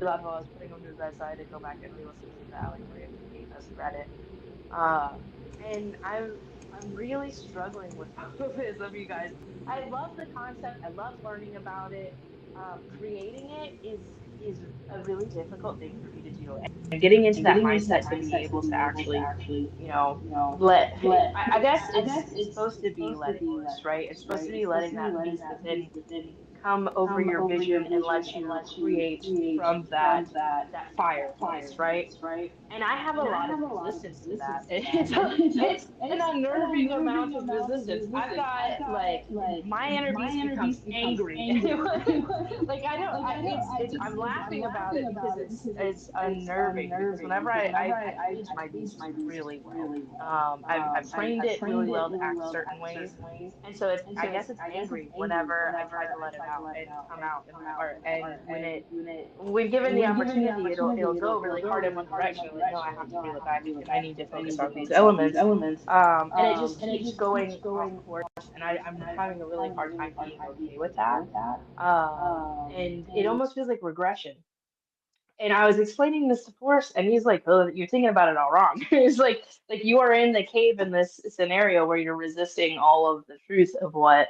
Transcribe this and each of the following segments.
laugh while I was putting him to bed, so I had to go back and re-listen to the Allegory of the Cave as he read it. And I'm really struggling with Fauvism, you guys. I love the concept. I love learning about it. Creating it is a really difficult thing for me to do, and getting into that mindset to be able to actually, you know, let. I guess it's supposed to be letting loose, right? It's supposed to be letting that beast within come over your vision and let you create from that fireplace, right? And I have a lot of resistance to that. It's an unnerving amount of resistance. I've got like my inner beast becomes angry. Like I'm laughing about it because it's unnerving because whenever I cage my beast really well. I've trained it really well to act certain ways. And so I guess it's angry whenever I try to let it out and come out in my art. And when given the opportunity, it'll go really hard in one direction. Like, no, I have to reel it back. I need to focus on these elements. And it just keeps going off course, and I'm having a really hard time being okay with that. And it almost feels like regression. And I was explaining this to Forrest, and he's like, "Oh, you're thinking about it all wrong." It's like you are in the cave in this scenario where you're resisting all of the truth of what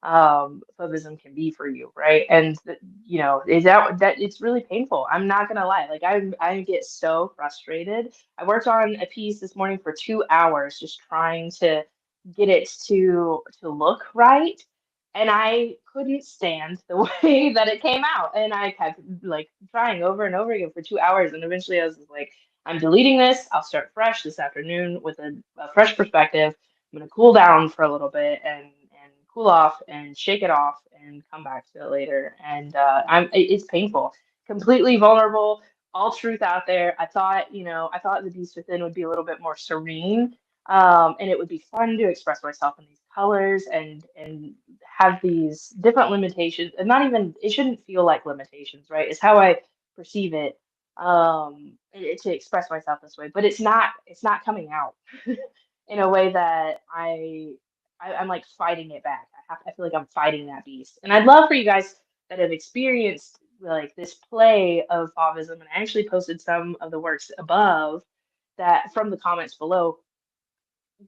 Fauvism can be for you, right? And is that it's really painful. I'm not gonna lie. Like I get so frustrated. I worked on a piece this morning for 2 hours just trying to get it to look right, and I couldn't stand the way that it came out. And I kept like trying over and over again for 2 hours. And eventually I was just like, I'm deleting this. I'll start fresh this afternoon with a fresh perspective. I'm gonna cool down for a little bit and cool off and shake it off and come back to it later. And it's painful, completely vulnerable, all truth out there. I thought the beast within would be a little bit more serene, and it would be fun to express myself in these colors and have these different limitations, and not even it shouldn't feel like limitations, right? It's how I perceive it, to express myself this way, but it's not coming out in a way that I'm like fighting it back. I feel like I'm fighting that beast, and I'd love for you guys that have experienced like this play of Fauvism, and I actually posted some of the works above that from the comments below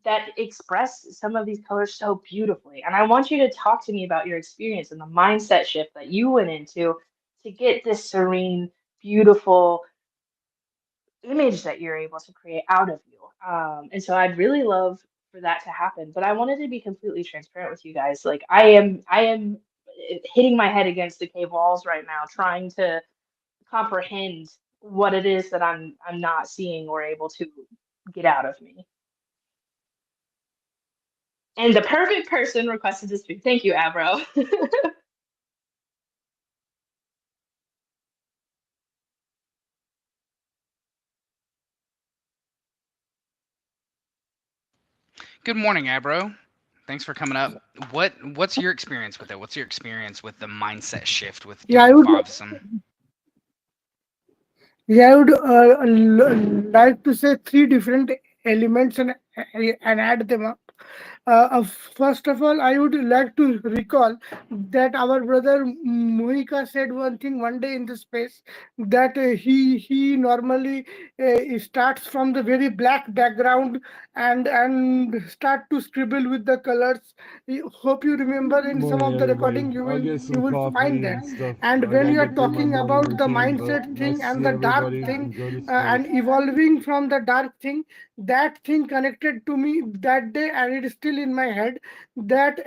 that express some of these colors so beautifully. And I want you to talk to me about your experience and the mindset shift that you went into to get this serene, beautiful image that you're able to create out of you. And so I'd really love for that to happen. But I wanted to be completely transparent with you guys. Like I am hitting my head against the cave walls right now, trying to comprehend what it is that I'm not seeing or able to get out of me. And the perfect person requested to speak. Thank you, Abro. Good morning, Abro. Thanks for coming up. What's your experience with it? What's your experience with the mindset shift with Yeah, doing Fauvism? I would like to say three different elements and add them up. First of all, I would like to recall that our brother Mohika said one thing one day in the space that he normally starts from the very black background and start to scribble with the colors. Hope you remember in some Morning, of the everybody. recording I'll get you some will find coffee that. and stuff. And I when gotta you are get through my talking morning about the routine, but mindset nice thing to see and the dark everybody. thing Enjoy the space. and evolving from the dark thing, that thing connected to me that day and it is still in my head. That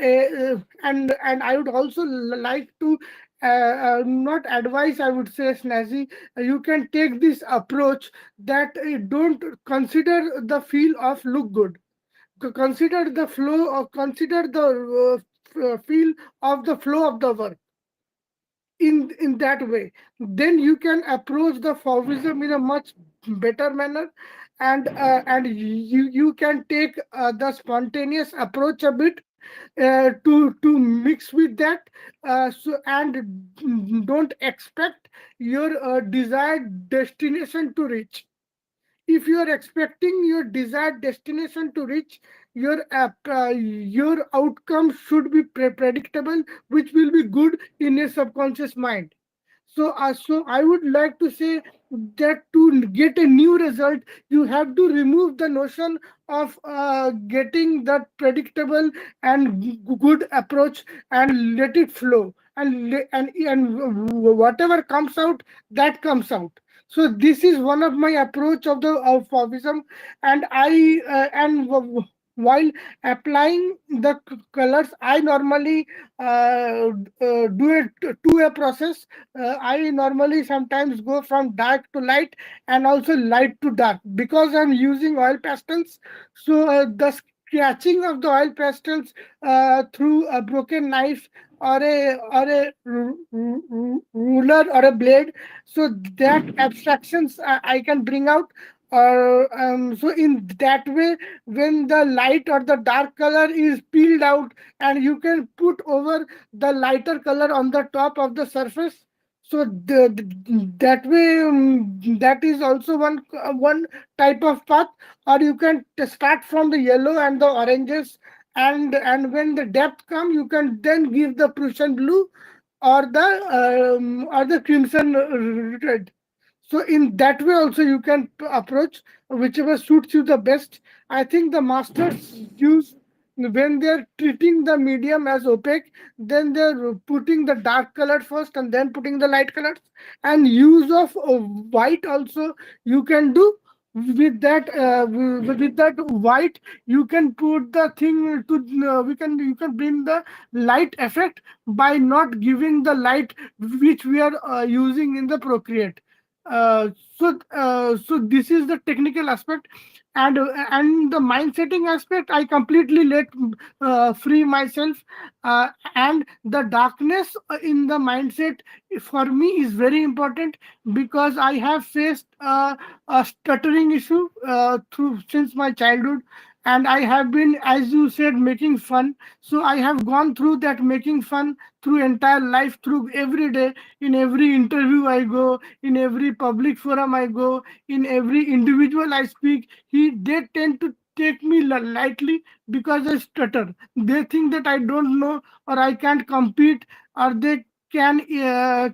and I would also like to not advise, I would say, Snazzy, you can take this approach that don't consider the feel of look good. Consider the flow or consider the feel of the flow of the work in that way. Then you can approach the Fauvism in a much better manner, and you can take the spontaneous approach a bit to mix with that. Don't expect your desired destination to reach. If you are expecting your desired destination to reach, your outcome should be predictable, which will be good in a subconscious mind. So I would like to say that to get a new result, you have to remove the notion of getting that predictable and good approach, and let it flow, and whatever comes out, that comes out. So this is one of my approach of the of Fauvism. And while applying the colors, I normally do a two-way process. I normally sometimes go from dark to light, and also light to dark, because I'm using oil pastels. So the scratching of the oil pastels through a broken knife, or a ruler or a blade, so that abstractions I can bring out. So in that way, when the light or the dark color is peeled out, and you can put over the lighter color on the top of the surface, so that way, that is also one type of path. Or you can start from the yellow and the oranges, and when the depth come, you can then give the Prussian blue, or the crimson red. So in that way also you can approach whichever suits you the best. I think the masters use, when they're treating the medium as opaque, then they're putting the dark color first and then putting the light colors. And use of white also you can do. With that white, you can put the thing to, you can bring the light effect by not giving the light which we are using in the Procreate. So this is the technical aspect. And the mind setting aspect, I completely let free myself. And the darkness in the mindset for me is very important, because I have faced a stuttering issue through since my childhood. And I have been, as you said, making fun. So I have gone through that making fun through entire life, through every day. In every interview I go, in every public forum I go, in every individual I speak, they tend to take me lightly, because I stutter. They think that I don't know, or I can't compete, or they can they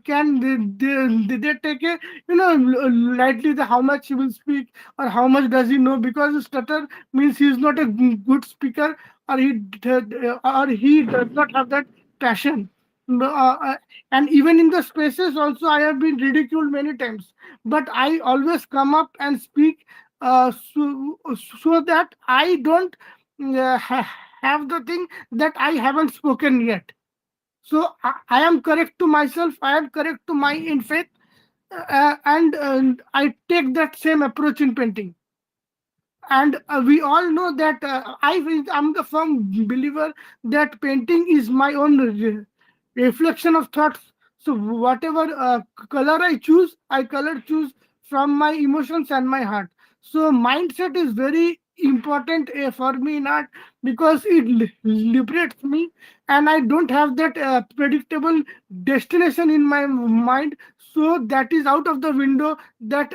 take a, lightly, the how much he will speak, or how much does he know, because stutter means he is not a good speaker, or he does not have that passion. No, and even in the spaces also, I have been ridiculed many times, but I always come up and speak, so that I don't have the thing that I haven't spoken yet. So I am correct to myself, I am correct to my in faith. And I take that same approach in painting. And we all know that, I'm the firm believer that painting is my own reflection of thoughts. So whatever color I choose, I color choose from my emotions and my heart. So mindset is very important for me in art, because it liberates me, and I don't have that predictable destination in my mind. So that is out of the window, that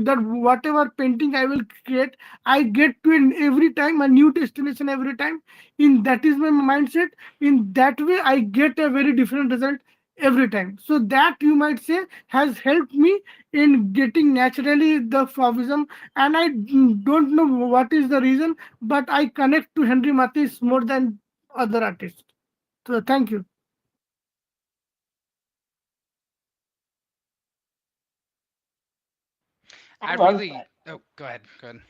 whatever painting I will create, I get to in every time a new destination every time. In that is my mindset. In that way, I get a very different result every time. So that, you might say, has helped me in getting naturally the Fauvism. And I don't know what is the reason, but I connect to Henry Matisse more than other artists. So thank you. I I love really. that. Oh, go ahead. Go ahead.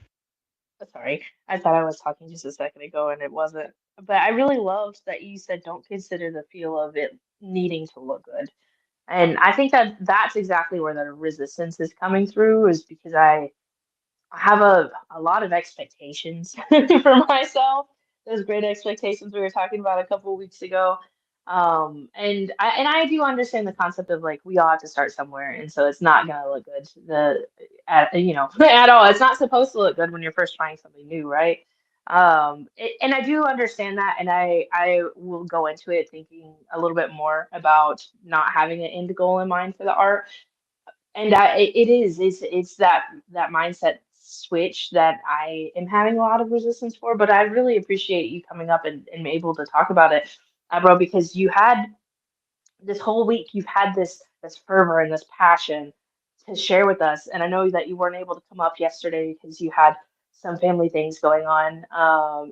Sorry, I thought I was talking just a second ago and it wasn't. But I really loved that you said don't consider the feel of it needing to look good. And I think that that's exactly where the resistance is coming through, is because I have a lot of expectations for myself. Those great expectations we were talking about a couple of weeks ago. And I do understand the concept of like we all have to start somewhere, and so it's not gonna look good at all. It's not supposed to look good when you're first trying something new, right? And I do understand that, and I will go into it thinking a little bit more about not having an end goal in mind for the art. And it's that mindset switch that I am having a lot of resistance for. But I really appreciate you coming up and able to talk about it, bro, because you had this whole week, you've had this this fervor and this passion to share with us. And I know that you weren't able to come up yesterday because you had some family things going on.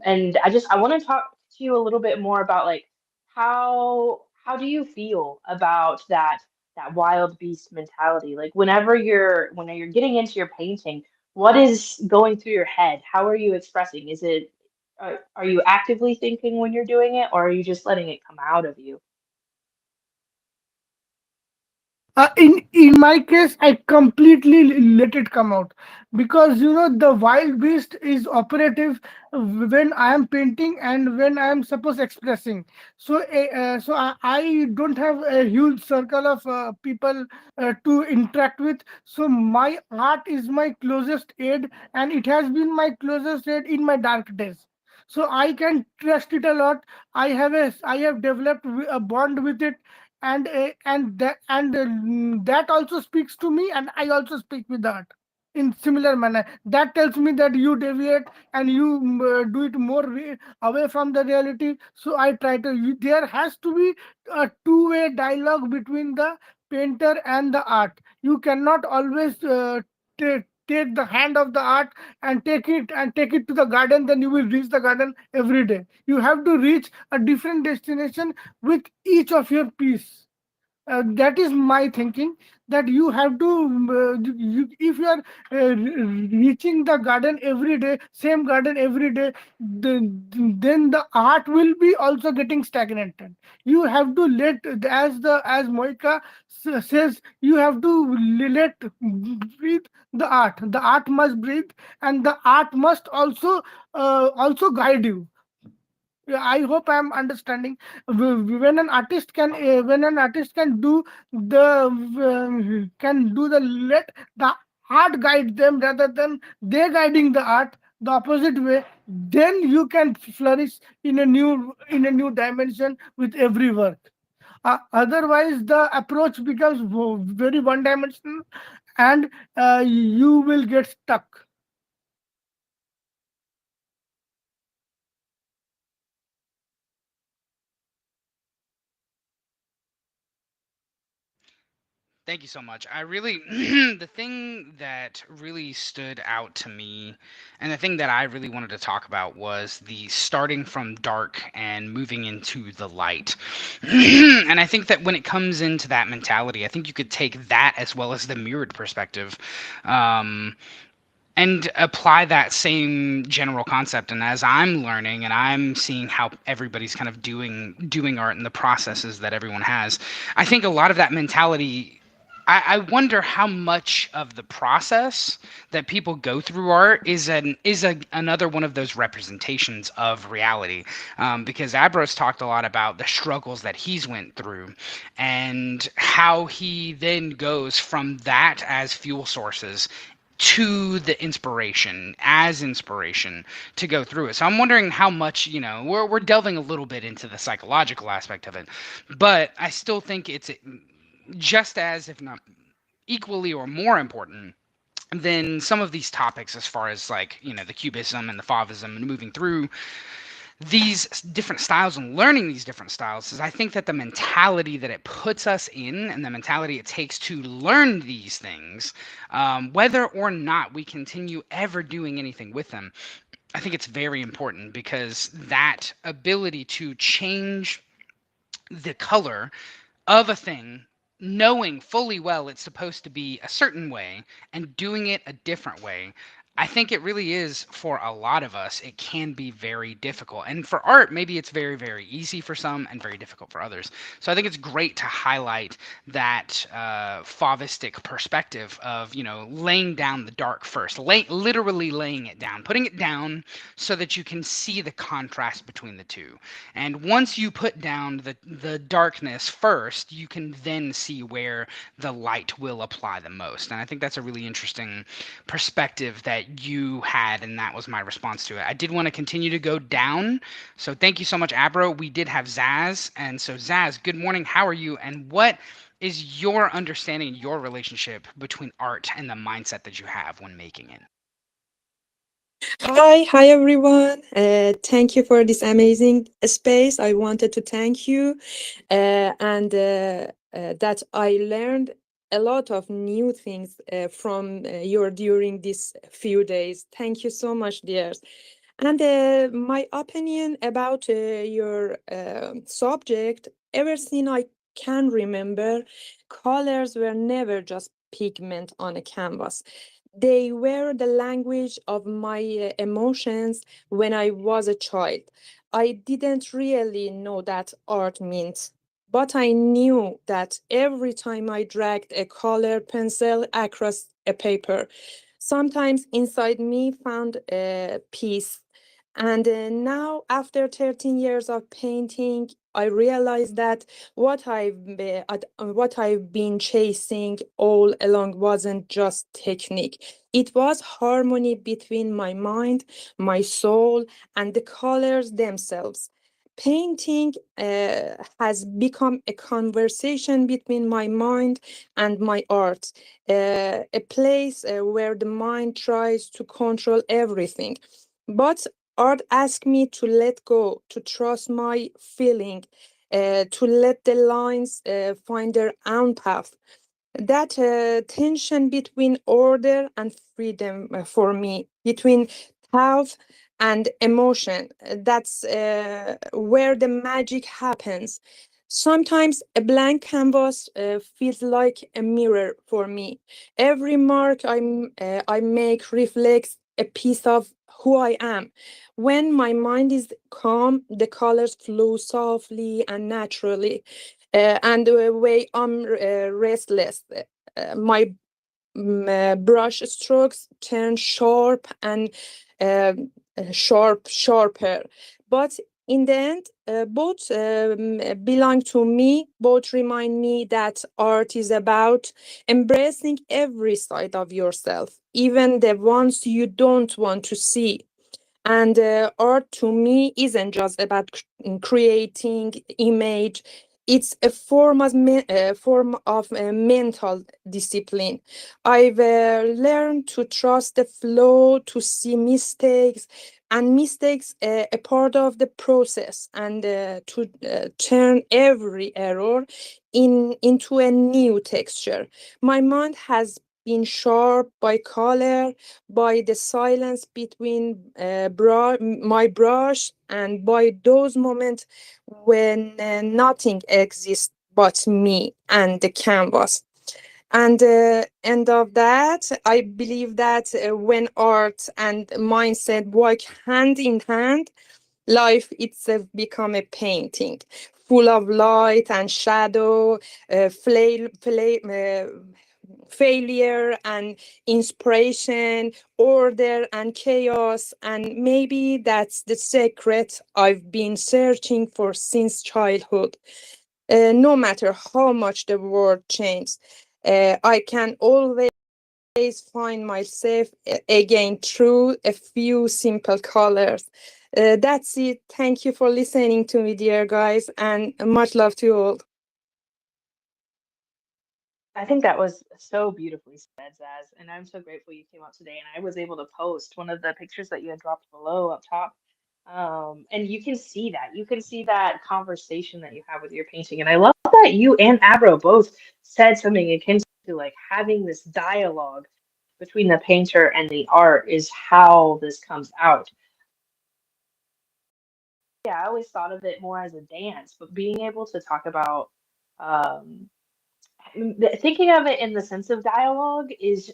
And I want to talk to you a little bit more about like how do you feel about that wild beast mentality? Like when you're getting into your painting, what is going through your head? How are you expressing? Are you actively thinking when you're doing it, or are you just letting it come out of you? In my case, I completely let it come out, because the wild beast is operative when I am painting and when I am supposed expressing. So don't have a huge circle of people to interact with. So my art is my closest aid, and it has been my closest aid in my dark days. So I can trust it a lot. I have developed a bond with it, and that also speaks to me, and I also speak with that in similar manner. That tells me that you deviate, and you do it more away from the reality. So I try to there has to be a two-way dialogue between the painter and the art. You cannot always take the hand of the art and take it to the garden. Then you will reach the garden every day. You have to reach a different destination with each of your piece. That is my thinking, that you have to if you are reaching the garden every day, same garden every day, then the art will be also getting stagnated. You have to let, as Moika says, you have to let breathe the art must breathe, and the art must also guide you. Yeah, I hope I'm understanding. When an artist can do the let the art guide them rather than they guiding the art the opposite way, then you can flourish in a new dimension with every work. Otherwise, the approach becomes very one dimensional, and you will get stuck. Thank you so much. I really, the thing that really stood out to me, and the thing that I really wanted to talk about was the starting from dark and moving into the light. And I think that when it comes into that mentality, I think you could take that as well as the mirrored perspective. Um, and apply that same general concept. And as I'm learning and I'm seeing how everybody's kind of doing art and the processes that everyone has, I think a lot of that mentality, I wonder how much of the process that people go through art another one of those representations of reality. Because Abros talked a lot about the struggles that he's went through and how he then goes from that as fuel sources to the inspiration to go through it. So I'm wondering how much, we're delving a little bit into the psychological aspect of it, but I still think it's just as, if not equally or more important than some of these topics, as far as like, the cubism and the fauvism and moving through these different styles and learning these different styles. Is I think that the mentality that it puts us in and the mentality it takes to learn these things, whether or not we continue ever doing anything with them, I think it's very important, because that ability to change the color of a thing, knowing fully well it's supposed to be a certain way and doing it a different way, I think it really is, for a lot of us, it can be very difficult. And for art, maybe it's very, very easy for some and very difficult for others. So I think it's great to highlight that Fauvistic perspective of, laying down the dark first, literally laying it down, putting it down so that you can see the contrast between the two. And once you put down the darkness first, you can then see where the light will apply the most. And I think that's a really interesting perspective that you had, and that was my response to it. I did want to continue to go down, so thank you so much, Abro. We did have Zaz, and so Zaz, good morning. How are you? And what is your understanding, your relationship between art and the mindset that you have when making it? Hi everyone. Thank you for this amazing space. I wanted to thank you, and that I learned a lot of new things from your during these few days. Thank you so much, dears. And my opinion about your subject, ever since I can remember, colors were never just pigment on a canvas. They were the language of my emotions when I was a child. I didn't really know that art meant, but I knew that every time I dragged a color pencil across a paper, sometimes inside me found a peace. And now, after 13 years of painting, I realized that what I've been chasing all along wasn't just technique. It was harmony between my mind, my soul, and the colors themselves. Painting has become a conversation between my mind and my art, a place where the mind tries to control everything. But art asked me to let go, to trust my feeling, to let the lines find their own path. That tension between order and freedom for me, between thought and emotion, that's where the magic happens. Sometimes a blank canvas feels like a mirror for me. Every mark I make reflects a piece of who I am. When my mind is calm, the colors flow softly and naturally. And the way I'm restless, my brush strokes turn sharp and sharper. But in the end, both belong to me, both remind me that art is about embracing every side of yourself, even the ones you don't want to see. And art to me isn't just about creating image. It's a form of mental discipline. I've learned to trust the flow, to see mistakes, and mistakes a part of the process, and to turn every error into a new texture. My mind has been sharp by color, by the silence between my brush, and by those moments when nothing exists but me and the canvas. And end of that, I believe that when art and mindset work hand in hand, life itself become a painting full of light and shadow, failure and inspiration, order and chaos. And maybe that's the secret I've been searching for since childhood. No matter how much the world changes, I can always find myself again through a few simple colors. That's it. Thank you for listening to me, dear guys, and much love to you all. I think that was so beautifully said, Zaz, and I'm so grateful you came out today and I was able to post one of the pictures that you had dropped below up top. And you can see that. You can see that conversation that you have with your painting. And I love that you and Abro both said something akin to like having this dialogue between the painter and the art is how this comes out. Yeah, I always thought of it more as a dance, but being able to talk about um, thinking of it in the sense of dialogue is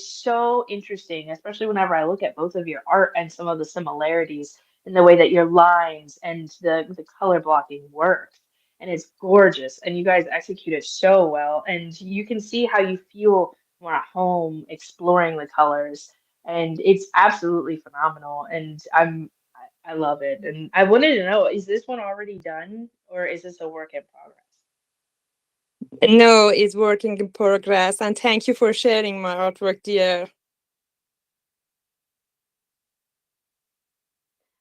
so interesting, especially whenever I look at both of your art and some of the similarities in the way that your lines and the color blocking works. And it's gorgeous, and you guys execute it so well, and you can see how you feel more at home exploring the colors, and it's absolutely phenomenal. And I love it. And I wanted to know, is this one already done or is this a work in progress? No, it's working in progress, and thank you for sharing my artwork, dear.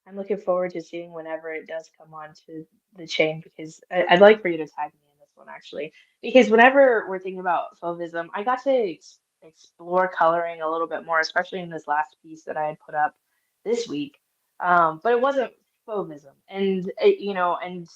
I'm looking forward to seeing whenever it does come onto the chain because I'd like for you to tag me in this one actually. Because whenever we're thinking about fauvism, I got to explore coloring a little bit more, especially in this last piece that I had put up this week. But it wasn't fauvism, and and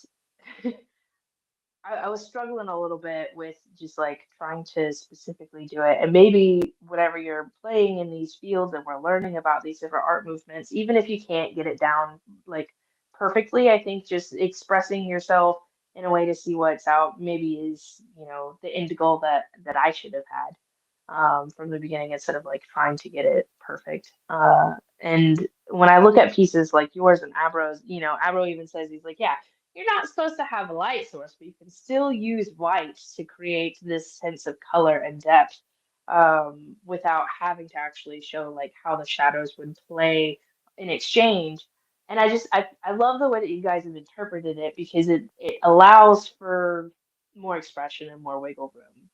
I was struggling a little bit with just like trying to specifically do it. And maybe whenever you're playing in these fields and we're learning about these different art movements, even if you can't get it down like perfectly, I think just expressing yourself in a way to see what's out maybe is, you know, the end goal that I should have had from the beginning instead of like trying to get it perfect. And when I look at pieces like yours and Abro's, you know, Abro even says he's like, yeah, you're not supposed to have a light source, but you can still use white to create this sense of color and depth without having to actually show like how the shadows would play in exchange. And I love the way that you guys have interpreted it because it allows for more expression and more wiggle room.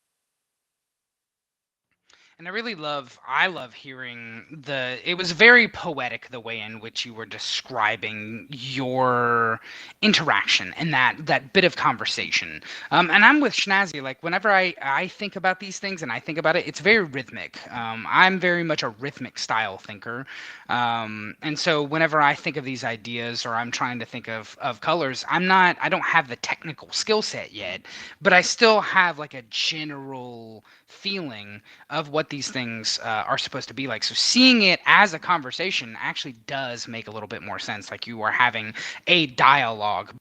And I love hearing it was very poetic the way in which you were describing your interaction and that bit of conversation. And I'm with Schnazzy, like whenever I think about these things and I think about it, it's very rhythmic. I'm very much a rhythmic style thinker. And so whenever I think of these ideas or I'm trying to think of colors, I don't have the technical skill set yet, but I still have like a general feeling of what these things are supposed to be like. So seeing it as a conversation actually does make a little bit more sense. Like you are having a dialogue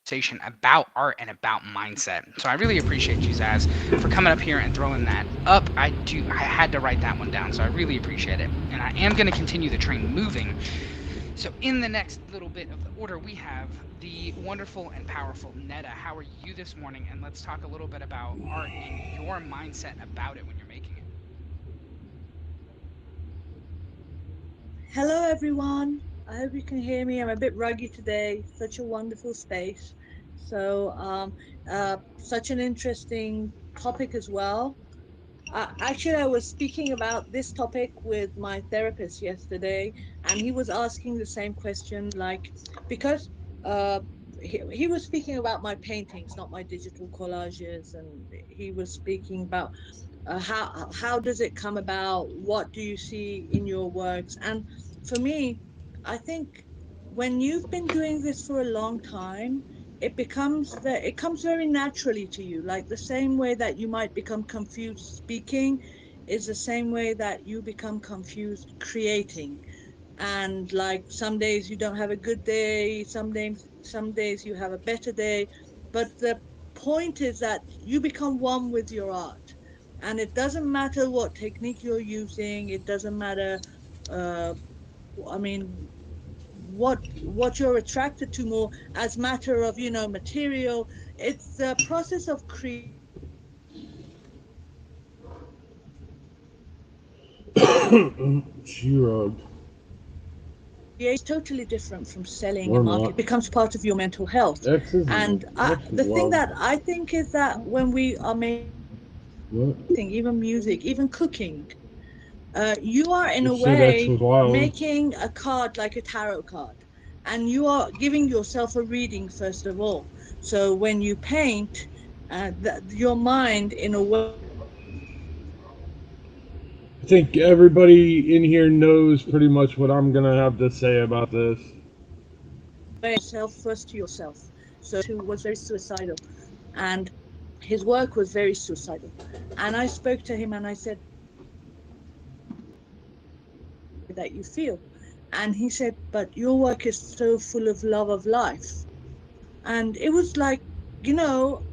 conversation about art and about mindset. So I really appreciate you, Zaz, for coming up here and throwing that up. I had to write that one down, so I really appreciate it. And I am going to continue the train moving. So in the next little bit of the order, we have the wonderful and powerful Netta. How are you this morning? And let's talk a little bit about art and your mindset about it when you're making it. Hello, everyone. I hope you can hear me. I'm a bit ruggy today. Such a wonderful space. Such an interesting topic as well. Actually, I was speaking about this topic with my therapist yesterday, and he was asking the same question, like, because uh, he was speaking about my paintings, not my digital collages, and he was speaking about how does it come about? What do you see in your works? And for me, I think when you've been doing this for a long time, it comes very naturally to you. Like the same way that you might become confused speaking, is the same way that you become confused creating. And like some days you don't have a good day, some days you have a better day, but the point is that you become one with your art, and it doesn't matter what technique you're using. It doesn't matter, uh, I mean, what you're attracted to more as matter of, material. It's the process of She-Rug. is totally different from selling Or and market. not. It becomes part of your mental health. X isn't. And X is the thing love. that I think is that when we are making What? even music, even cooking, you are in You a said X way was wild. making a card like a tarot card, and you are giving yourself a reading first of all. So when you paint, your mind in a way I think everybody in here knows pretty much what I'm gonna have to say about this. yourself first to yourself. So who was very suicidal, and his work was very suicidal. And I spoke to him and I said that you feel, and he said, but your work is so full of love of life. And it was like, you know,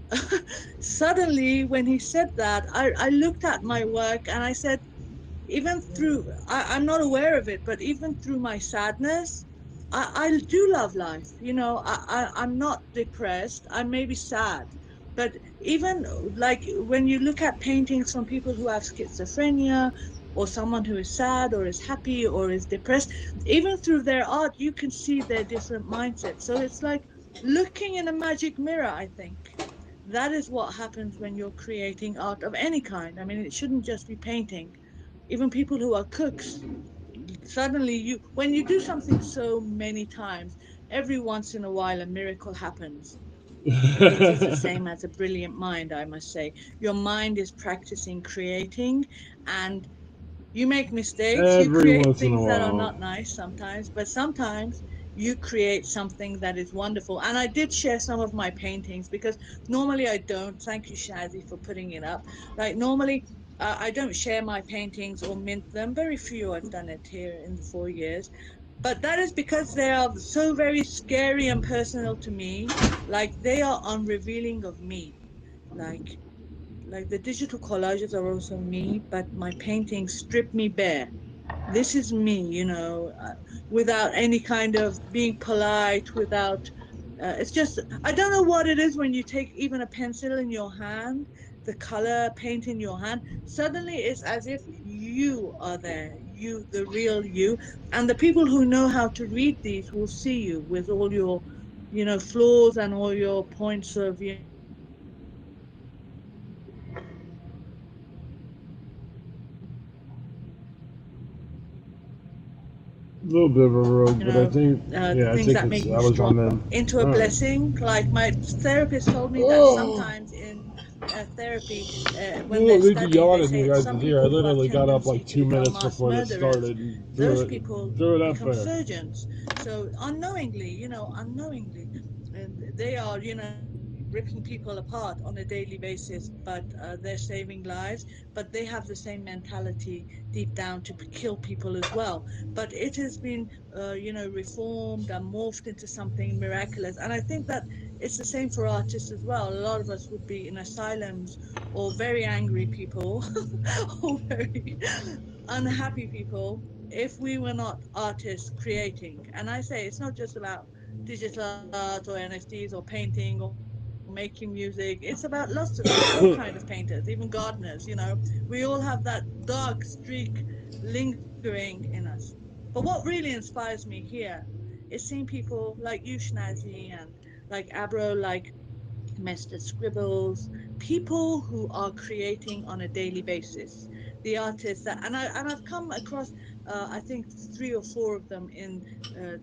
suddenly when he said that, I looked at my work and I said, even through, I'm not aware of it, but even through my sadness, I do love life. I'm not depressed. I may be sad. But even like when you look at paintings from people who have schizophrenia, or someone who is sad or is happy or is depressed, even through their art, you can see their different mindsets. So it's like looking in a magic mirror, I think. That is what happens when you're creating art of any kind. I mean, it shouldn't just be painting. Even people who are cooks, suddenly when you do something so many times, every once in a while a miracle happens. It is the same as a brilliant mind, I must say. Your mind is practicing creating, and you make mistakes, you Every create once in a things that are while. not nice sometimes, but sometimes you create something that is wonderful. And I did share some of my paintings because normally I don't. Thank you, Shazzy, for putting it up. Like normally I don't share my paintings or mint them. Very few I've done it here in the 4 years. But that is because they are so very scary and personal to me. Like they are unrevealing of me. Like like the digital collages are also me, but my paintings strip me bare. This is me, without any kind of being polite, without it's just, I don't know what it is when you take even a pencil in your hand, the color paint in your hand, suddenly it's as if you are there, you, the real you. And the people who know how to read these will see you with all your, flaws and all your points of, A little bit of a rogue, but I think, the yeah, I things think that it's make I you was on strong them. into a All right. blessing. Like my therapist told me that Oh, sometimes in therapy, when you they're don't need to studying, yawn they in say your that guys' some ear. I people who have literally got up tendency like to two become minutes mass before this murderers, started and those people threw it up become there. surgeons. So unknowingly, unknowingly, and they are, ripping people apart on a daily basis, but they're saving lives. But they have the same mentality deep down to kill people as well. But it has been reformed and morphed into something miraculous. And I think that it's the same for artists as well. A lot of us would be in asylums or very angry people or very unhappy people if we were not artists creating. And I say it's not just about digital art or NFTs or painting or making music. It's about lots of things, all kind of painters, even gardeners. We all have that dark streak lingering in us. But what really inspires me here is seeing people like you, Shnazzy, and like Abro, like Mr. Scribbles, people who are creating on a daily basis. The artists that, and I've come across, I think 3 or 4 of them in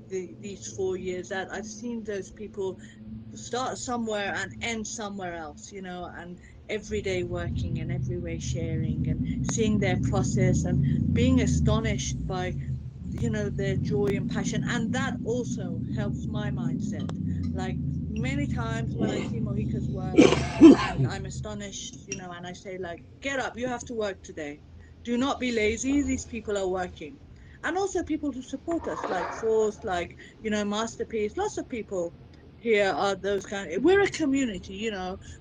these 4 years, that I've seen those people start somewhere and end somewhere else, and every day working and every way sharing and seeing their process and being astonished by their joy and passion. And that also helps my mindset. Like many times when I see Mohika's work and I'm astonished, and I say, like, get up, you have to work today, do not be lazy, these people are working. And also people who support us, like Force, like Masterpiece, lots of people here are those kind of, we're a community,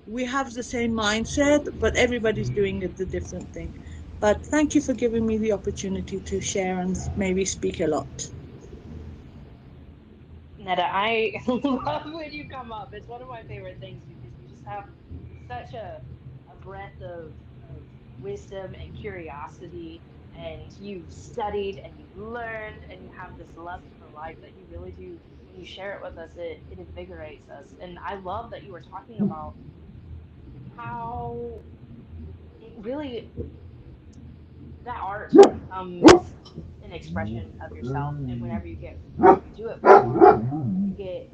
we have the same mindset, but everybody's doing it the different thing. But thank you for giving me the opportunity to share and maybe speak a lot. Netta, I love when you come up. It's one of my favorite things because you just have such a breadth of wisdom and curiosity, and you've studied and you've learned, and you have this lust for life that you really do. When you share it with us, it invigorates us. And I love that you were talking about how it really that art becomes an expression of yourself. And whenever you do it for so long, you get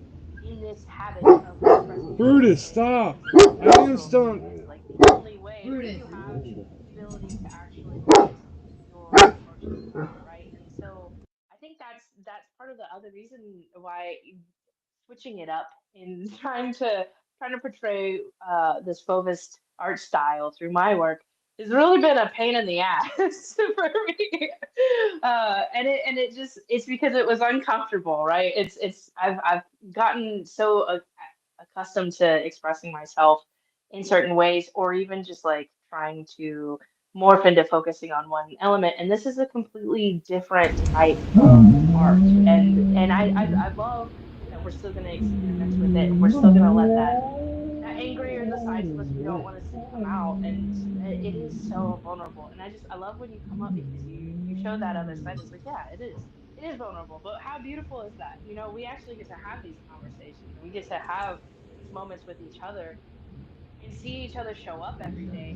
in this habit of expressing yourself Brutus, in stop! this I am natural still. way. It's like the only way that you have the ability to actually voice your emotions, right? And so I think that's part of the other reason why switching it up and trying to portray this Fauvist art style through my work has really been a pain in the ass for me. And it just it's because it was uncomfortable, right? I've gotten so accustomed to expressing myself in certain ways, or even just like trying to morph into focusing on one element. And this is a completely different type of art. And I love that we're still going to experiment with it, and we're still going to let that anger, the sides of us we don't want to see come out. And it is so vulnerable. And I love when you come up because you show that other side. It's like, yeah, it is vulnerable, but how beautiful is that? We actually get to have these conversations, and we get to have these moments with each other and see each other show up every day,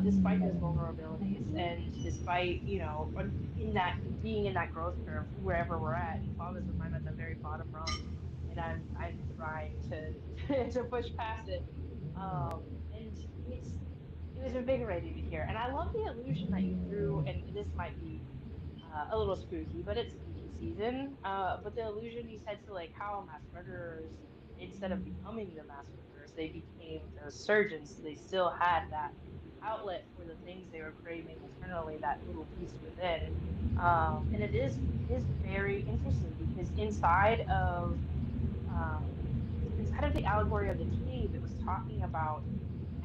despite those vulnerabilities, and despite in that being in that growth curve wherever we're at. And Fathers, if I'm at the very bottom rung, and I'm trying to to push past it, and it was invigorating to hear. And I love the illusion that you threw, and this might be a little spooky, but it's spooky season. But the allusion he said to like how mass murderers, instead of becoming the mass murderers, they became those surgeons. So they still had that outlet for the things they were craving internally, that little beast within. And it is very interesting because um, inside of the allegory of the cave, it was talking about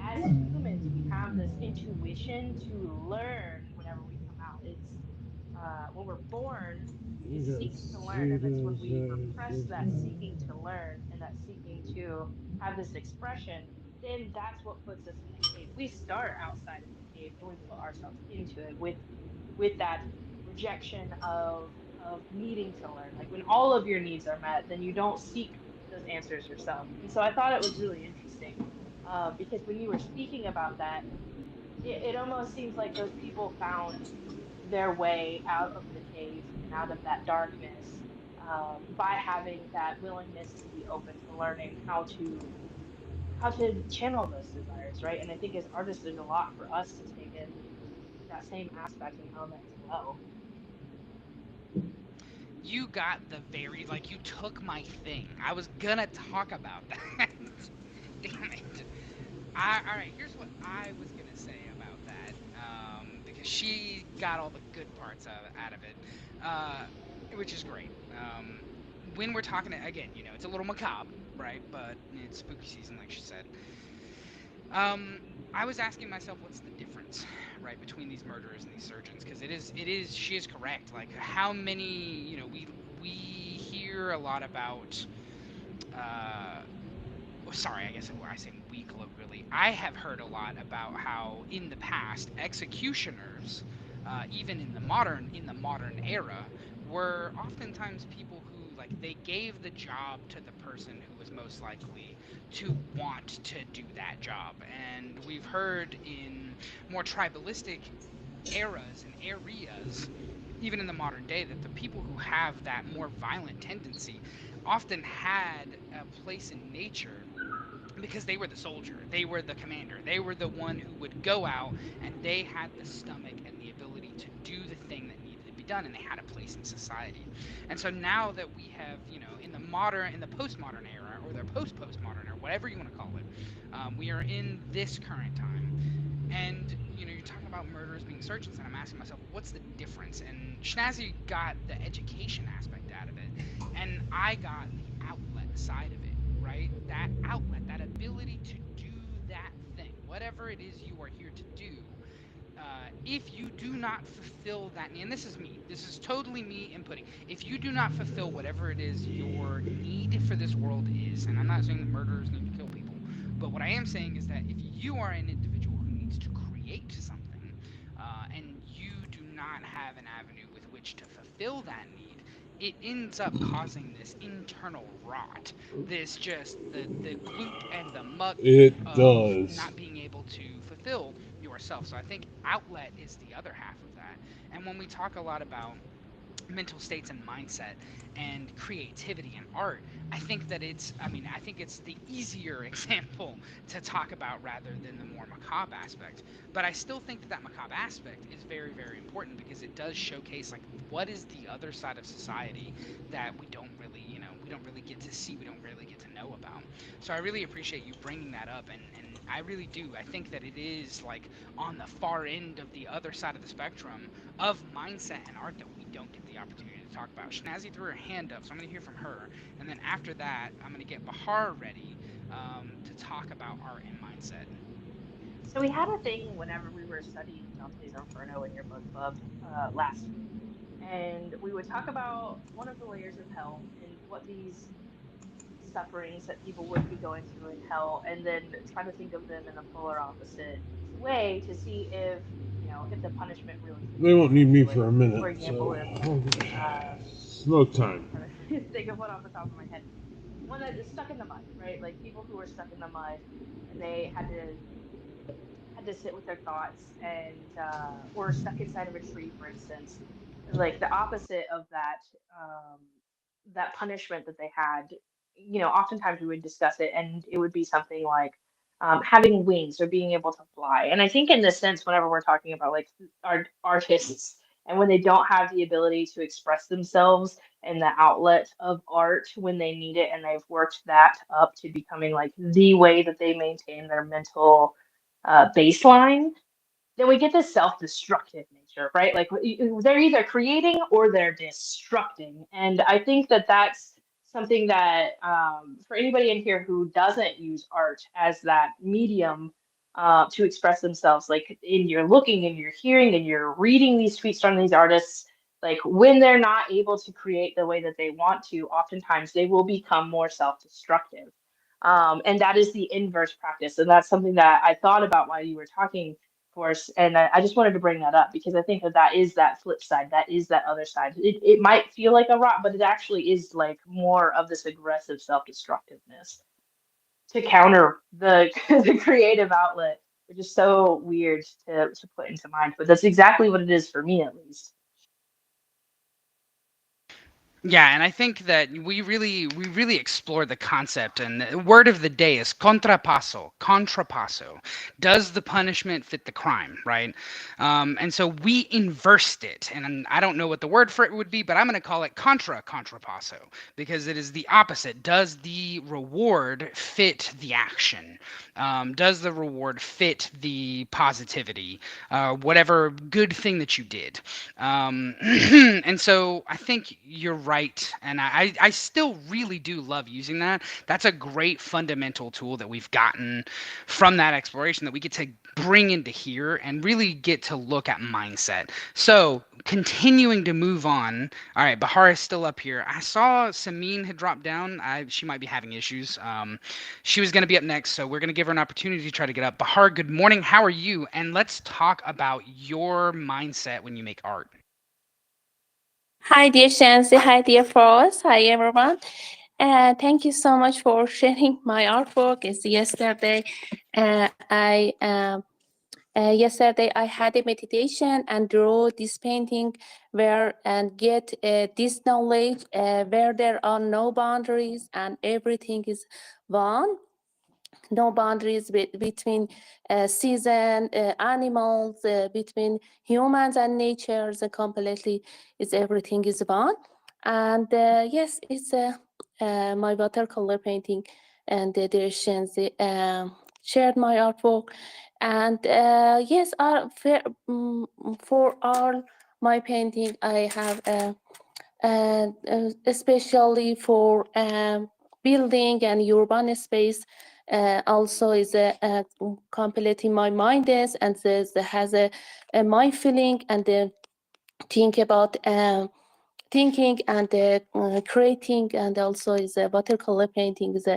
as humans, we have this intuition to learn whenever we come out. It's when we're born, it You seeks guys to learn, see and it's when those we repress that seeking to learn and that seeking to have this expression, then that's what puts us in the cave. We start outside of the cave, but we put ourselves into it with that rejection of needing to learn. Like when all of your needs are met, then you don't seek those answers yourself. And so I thought it was really interesting because when you were speaking about that, it almost seems like those people found their way out of the cave and out of that darkness by having that willingness to be open to learning how to channel those desires, right? And I think as artists, there's a lot for us to take in that same aspect and element as well. You got the very, like, you took my thing. I was gonna talk about that. Damn it. All right, here's what I was gonna say about that, because she got all the good parts out of it, uh, which is great. When we're talking, again, it's a little macabre, right? But it's spooky season, like she said. Um, I was asking myself, what's the difference, right, between these murderers and these surgeons? Because it is, she is correct. Like, how many, we hear a lot about. Uh, Sorry, I guess I say we colloquially. I have heard a lot about how in the past executioners, even in the modern era, were oftentimes people who, like, they gave the job to the person who was most likely to want to do that job. And we've heard in more tribalistic eras and areas, even in the modern day, that the people who have that more violent tendency often had a place in nature because they were the soldier, they were the commander, they were the one who would go out, and they had the stomach and the ability to do the thing that needed to be done, and they had a place in society. And so now that we have, in the postmodern era, or the post-postmodern era, whatever you want to call it, we are in this current time, and you're talking about murderers being surgeons, and I'm asking myself, what's the difference? And Schnazzy got the education aspect out of it, and I got the outlet side of it, right? That outlet, that ability to do that thing, whatever it is you are here to do. If you do not fulfill that, and this is me, this is totally me inputting. If you do not fulfill whatever it is your need for this world is, and I'm not saying that murderers need to kill people, but what I am saying is that if you are an individual who needs to create something, and you do not have an avenue with which to fulfill that need, it ends up causing this internal rot, this just the gloop and the muck It of does. not being able to fulfill yourself. So I think outlet is the other half of that. And when we talk a lot about mental states and mindset and creativity and art, I think it's the easier example to talk about rather than the more macabre aspect. But I still think that macabre aspect is very, very important because it does showcase, like, what is the other side of society that we don't really get to see, we don't really get to know about. So I really appreciate you bringing that up, and I really do. I think that it is, like, on the far end of the other side of the spectrum of mindset and art that we don't get the opportunity to talk about. Schnazzy threw her hand up, so I'm going to hear from her. And then after that, I'm going to get Bahar ready to talk about art and mindset. So we had a thing whenever we were studying Dante's Inferno in your book club last week, and we would talk about one of the layers of hell and what these sufferings that people would be going through in hell, and then try to think of them in a polar opposite way to see if the punishment really They fulfills won't that need me for feeling. a For minute, example, so if uh, smoke time. trying to think of one off the top of my head, one that is stuck in the mud, right? Like people who were stuck in the mud and they had to sit with their thoughts and or stuck inside of a tree, for instance. Like the opposite of that punishment that they had, oftentimes we would discuss it and it would be something like having wings or being able to fly. And I think in this sense, whenever we're talking about like artists And when they don't have the ability to express themselves and the outlet of art when they need it, and they've worked that up to becoming like the way that they maintain their mental baseline, then we get this self-destructive nature, right? Like they're either creating or they're destructing. And I think that that's something that for anybody in here who doesn't use art as that medium to express themselves, like in your looking and you're hearing and you're reading these tweets from these artists, like when they're not able to create the way that they want to, oftentimes they will become more self-destructive. And that is the inverse practice. And that's something that I thought about while you were talking, course. And I just wanted to bring that up because I think that that is that flip side. That is that other side. It might feel like a rock, but it actually is like more of this aggressive self-destructiveness to counter the the creative outlet, which is so weird to put into mind. But that's exactly what it is for me, at least. Yeah, and I think that we really explore the concept, and the word of the day is contrapasso. Contrapasso. Does the punishment fit the crime, right? And so we inversed it, and I don't know what the word for it would be, but I'm going to call it contrapasso because it is the opposite. Does the reward fit the action? Does the reward fit the positivity? Whatever good thing that you did. And so I think you're right. And I still really do love using that. That's a great fundamental tool that we've gotten from that exploration that we get to bring into here and really get to look at mindset. So continuing to move on. All right, Bahar is still up here. I saw Samin had dropped down. She might be having issues. She was going to be up next, so we're going to give her an opportunity to try to get up. Bahar, good morning. How are you? And let's talk about your mindset when you make art. Hi, dear Shansi. Hi, dear Frost. Hi, everyone. Thank you so much for sharing my artwork. It's yesterday. Yesterday I had a meditation and draw this painting where and get this knowledge where there are no boundaries and everything is one. No boundaries between season, animals, between humans and nature. Completely, is everything is one. And yes, it's my watercolor painting, and the Shenzi shared my artwork. And yes, for all my painting, I have especially for building and urban space. Also is completing my mind is and has my feeling and think about thinking and creating, and also is a watercolor painting is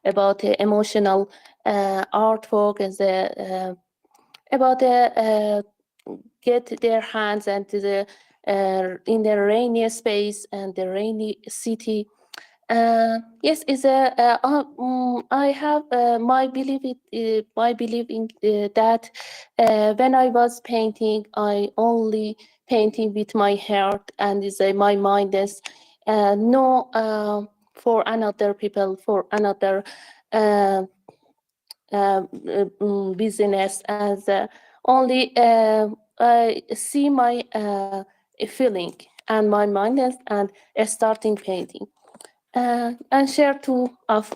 about emotional artwork, is about get their hands and to the in the rainy space and the rainy city. Yes, is a I have my belief my belief in that when I was painting, I only painting with my heart, and is my mind is no for another people, for another business, as only I see my feeling and my mind and starting painting. And share two of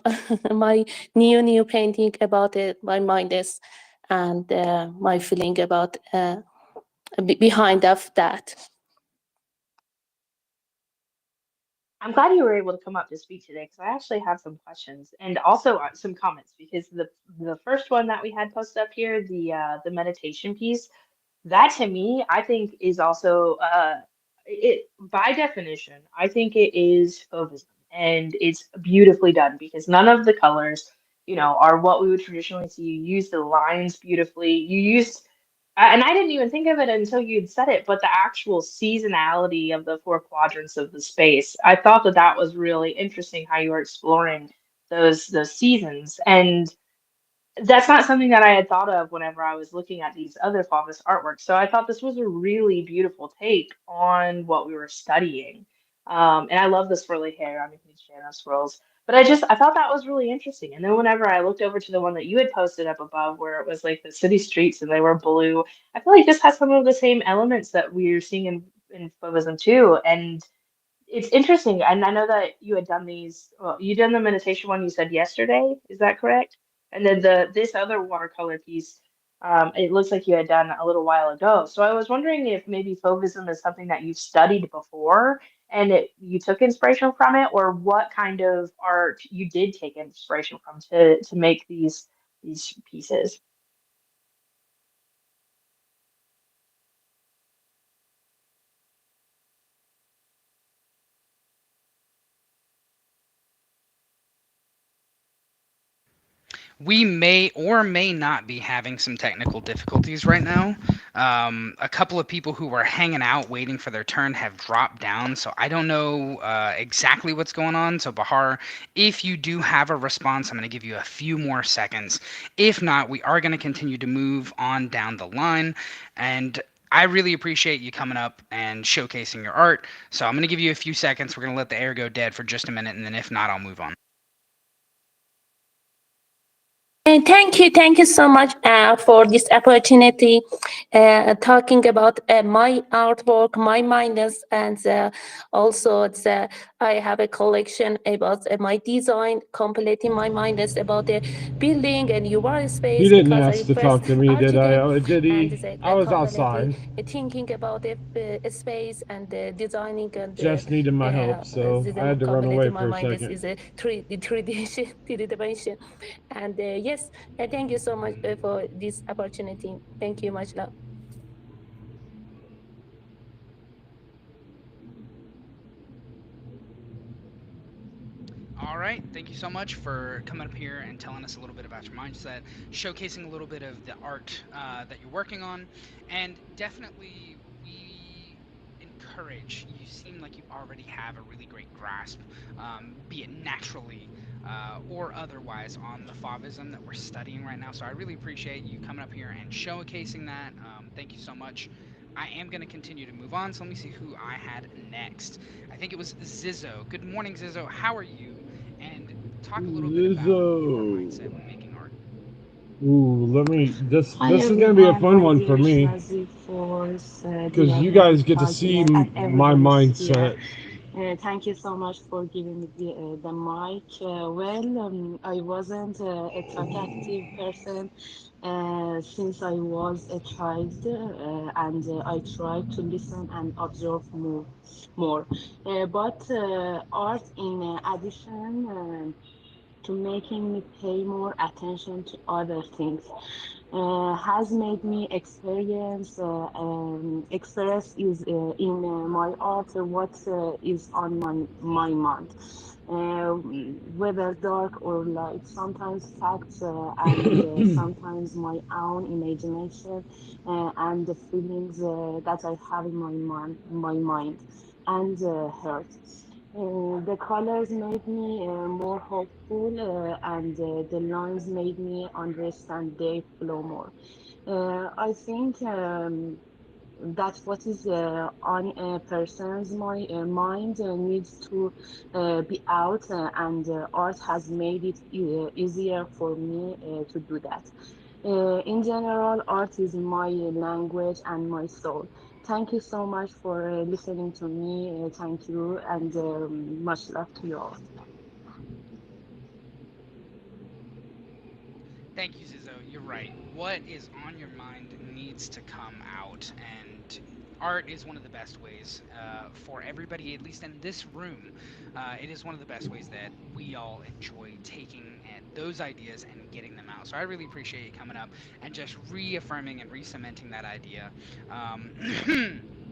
my new painting about my mind is and my feeling about behind of that. I'm glad you were able to come up to speak today because I actually have some questions and also some comments because the first one that we had posted up here, the meditation piece, that to me, I think is also it by definition, I think it is Fauvism, and it's beautifully done because none of the colors, are what we would traditionally see. You use the lines beautifully. You used and I didn't even think of it until you'd said it, but the actual seasonality of the four quadrants of the space, I thought that that was really interesting how you were exploring those seasons. And that's not something that I had thought of whenever I was looking at these other Fauvist artworks. So I thought this was a really beautiful take on what we were studying. And I love the swirly hair. I'm a huge fan of swirls. But I thought that was really interesting. And then whenever I looked over to the one that you had posted up above, where it was like the city streets and they were blue, I feel like this has some of the same elements that we're seeing in Fauvism too. And it's interesting. And I know that you had done these, well, you done the meditation one you said yesterday, is that correct? And then this other watercolor piece, it looks like you had done a little while ago. So I was wondering if maybe Fauvism is something that you've studied before and you took inspiration from it, or what kind of art you did take inspiration from to make these pieces. We may or may not be having some technical difficulties right now. A couple of people who were hanging out waiting for their turn have dropped down, so I don't know exactly what's going on. So Bahar, if you do have a response, I'm going to give you a few more seconds. If not, we are going to continue to move on down the line, and I really appreciate you coming up and showcasing your art. So I'm going to give you a few seconds. We're going to let the air go dead for just a minute, and then if not, I'll move on. And thank you so much for this opportunity, talking about my artwork, my mindness, and also I have a collection about my design, completing my mindness about the building and UR space. He didn't because ask I to talk first to me, did I? architect, Oh, did and he? I was outside. thinking about the space and designing and Jess needed my help, so I had to run away for a second. is a three dimension. And yes, thank you so much for this opportunity. Thank you much, love. All right. Thank you so much for coming up here and telling us a little bit about your mindset, showcasing a little bit of the art that you're working on, and definitely we encourage. You seem like you already have a really great grasp, be it naturally or otherwise, on the Fauvism that we're studying right now. So I really appreciate you coming up here and showcasing that. Thank you so much. I am going to continue to move on, so let me see who I had next. I think it was Zizzo. Good morning, Zizzo. How are you? And talk a little bit about your mindset when making art. Ooh, let me. This Hi is gonna be a everyone, fun my one dear for me Shnazi Force, because dear you guys get to see Fatima, and my everybody's here. mindset. Thank you so much for giving me the mic. I wasn't a talkative person since I was a child, and I tried to listen and observe more. But art, in addition to making me pay more attention to other things, has made me express is in my art what is on my mind, whether dark or light, sometimes facts and sometimes my own imagination and the feelings that I have in my mind and heart. The colors made me more hopeful, and the lines made me understand their flow more. I think that what is on a person's mind needs to be out, and art has made it easier for me to do that. In general, art is my language and my soul. Thank you so much for listening to me. Thank you, and much love to you all. Thank you, Zizzo. You're right. What is on your mind needs to come out, and art is one of the best ways for everybody, at least in this room. It is one of the best ways that we all enjoy taking those ideas and getting them out. So I really appreciate you coming up and just reaffirming and re-cementing that idea.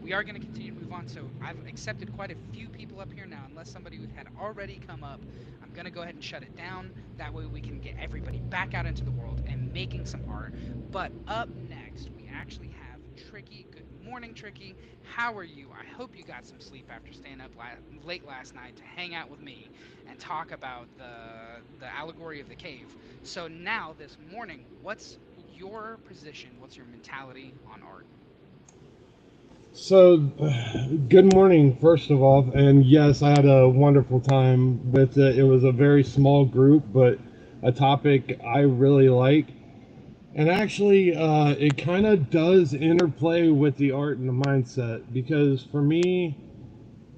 We are going to continue to move on. So I've accepted quite a few people up here now. Unless somebody had already come up, I'm going to go ahead and shut it down. That way we can get everybody back out into the world and making some art. But up next, we actually have Tricky. Good morning, Tricky. How are you? I hope you got some sleep after staying up late last night to hang out with me and talk about the allegory of the cave. So now, this morning, what's your position? What's your mentality on art? So, good morning, first of all, and yes, I had a wonderful time with it. It was a very small group, but a topic I really like. And actually, it kind of does interplay with the art and the mindset, because for me,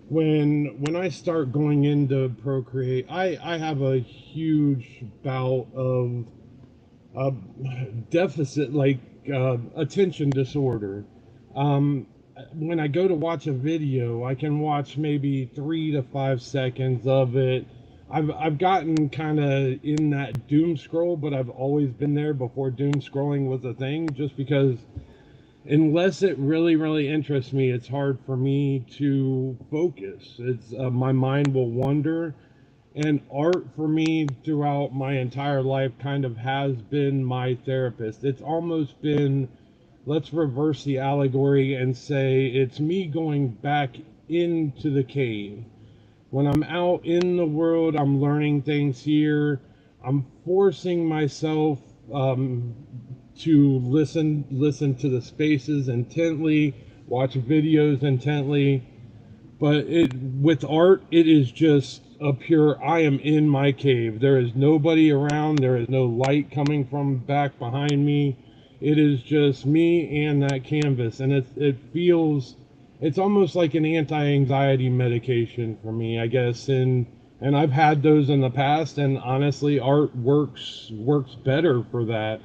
when I start going into Procreate, I have a huge bout of uh, deficit, like attention disorder. Um, when I go to watch a video, I can watch maybe 3 to 5 seconds of it. I've gotten kind of in that doom scroll, but I've always been there before doom scrolling was a thing, just because unless it really interests me, it's hard for me to focus. It's my mind will wander, and art for me throughout my entire life kind of has been my therapist. It's almost been, let's reverse the allegory and say it's me going back into the cave. When I'm out in the world, I'm learning things here. I'm forcing myself um, to listen to the spaces intently, watch videos intently. But it with art, it is just a pure, I am in my cave. There is nobody around. There is no light coming from back behind me. It is just me and that canvas, and it feels, it's almost like an anti-anxiety medication for me, I guess. And I've had those in the past, and honestly, art works better for that.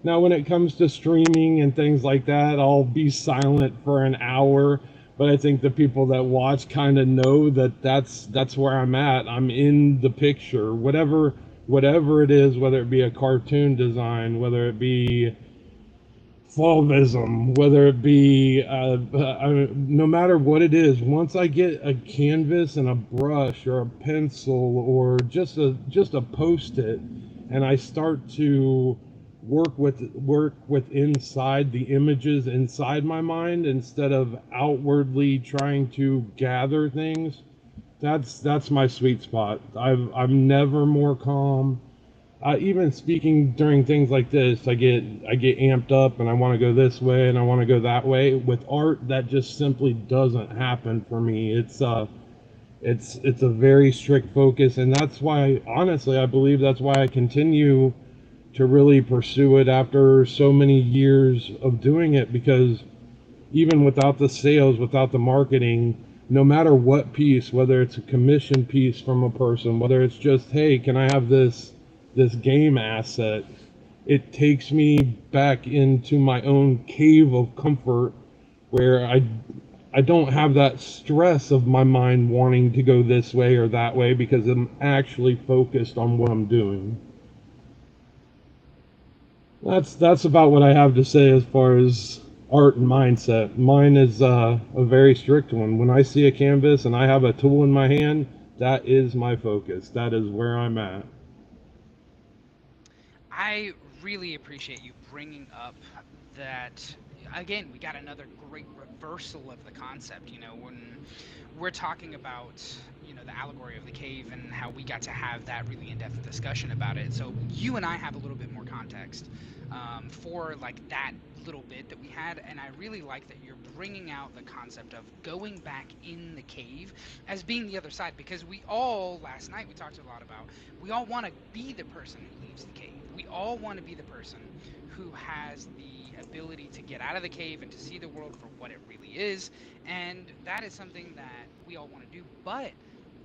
Now, when it comes to streaming and things like that, I'll be silent for an hour. But I think the people that watch kind of know that that's where I'm at. I'm in the picture, whatever it is, whether it be a cartoon design, whether it be Fauvism, whether it be no matter what it is. Once I get a canvas and a brush or a pencil or just a post-it, and I start to work with inside the images inside my mind instead of outwardly trying to gather things, that's my sweet spot. I'm never more calm. Even speaking during things like this, I get amped up and I want to go this way and I want to go that way. With art, that just simply doesn't happen for me. It's a very strict focus, and that's why, honestly, I believe that's why I continue to really pursue it after so many years of doing it, because even without the sales, without the marketing, no matter what piece, whether it's a commission piece from a person, whether it's just, hey, can I have this game asset, it takes me back into my own cave of comfort where I don't have that stress of my mind wanting to go this way or that way, because I'm actually focused on what I'm doing. That's about what I have to say as far as art and mindset. Mine is a very strict one. When I see a canvas and I have a tool in my hand, that is my focus. That is where I'm at. I really appreciate you bringing up that. Again, we got another great reversal of the concept. When we're talking about, the allegory of the cave and how we got to have that really in-depth discussion about it. So you and I have a little bit more context for like that little bit that we had, and I really like that you're bringing out the concept of going back in the cave as being the other side, because we all, last night we talked a lot about, we all want to be the person who leaves the cave. We all want to be the person who has the ability to get out of the cave and to see the world for what it really is, and that is something that we all want to do. But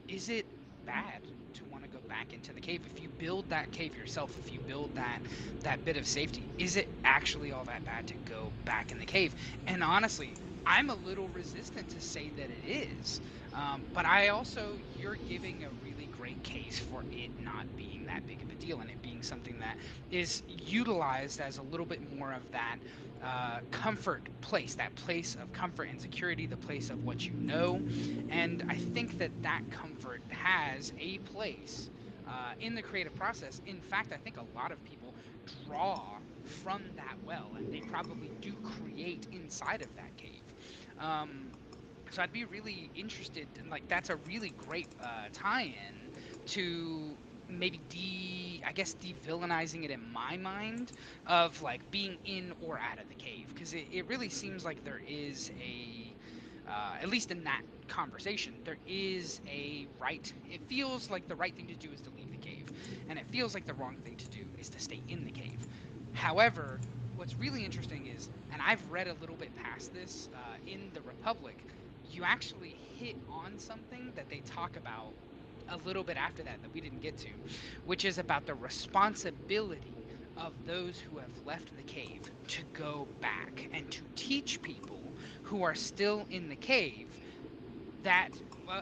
is it bad to want to go back into the cave? If you build that cave yourself, if you build that bit of safety, is it actually all that bad to go back in the cave? And honestly, I'm a little resistant to say that it is. But I also, you're giving a really great case for it not being that big of a deal, and it being something that is utilized as a little bit more of that comfort place, that place of comfort and security, the place of what you know. And I think that that comfort has a place in the creative process. In fact, I think a lot of people draw from that well, and they probably do create inside of that cave. Um, so I'd be really interested, in, like, that's a really great tie-in to maybe I guess de-villainizing it in my mind of like being in or out of the cave, because it really seems like there is at least in that conversation, there is a right. It feels like the right thing to do is to leave the cave, and it feels like the wrong thing to do is to stay in the cave. However, what's really interesting is, and I've read a little bit past this in the Republic, you actually hit on something that they talk about a little bit after that we didn't get to, which is about the responsibility of those who have left the cave to go back and to teach people who are still in the cave that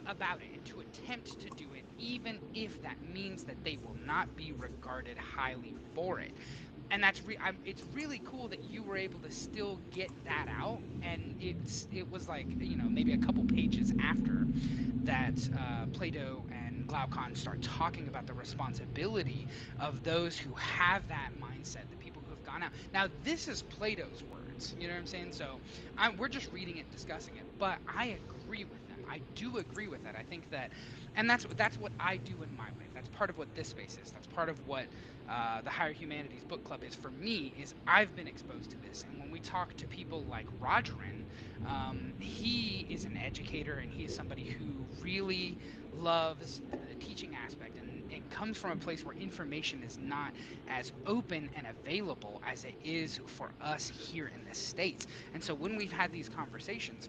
about it, and to attempt to do it even if that means that they will not be regarded highly for it. And it's really cool that you were able to still get that out, and it was like, maybe a couple pages after that, Plato and Glaucon start talking about the responsibility of those who have that mindset, the people who have gone out. Now, this is Plato's words, you know what I'm saying? So we're just reading it, discussing it, but I agree with them. I do agree with that. I think that, and that's what I do in my life. That's part of what this space is. That's part of what the Higher Humanities Book Club is for me. Is I've been exposed to this, and when we talk to people like Rogerin, he is an educator, and he is somebody who really loves the teaching aspect, and comes from a place where information is not as open and available as it is for us here in the States. And so when we've had these conversations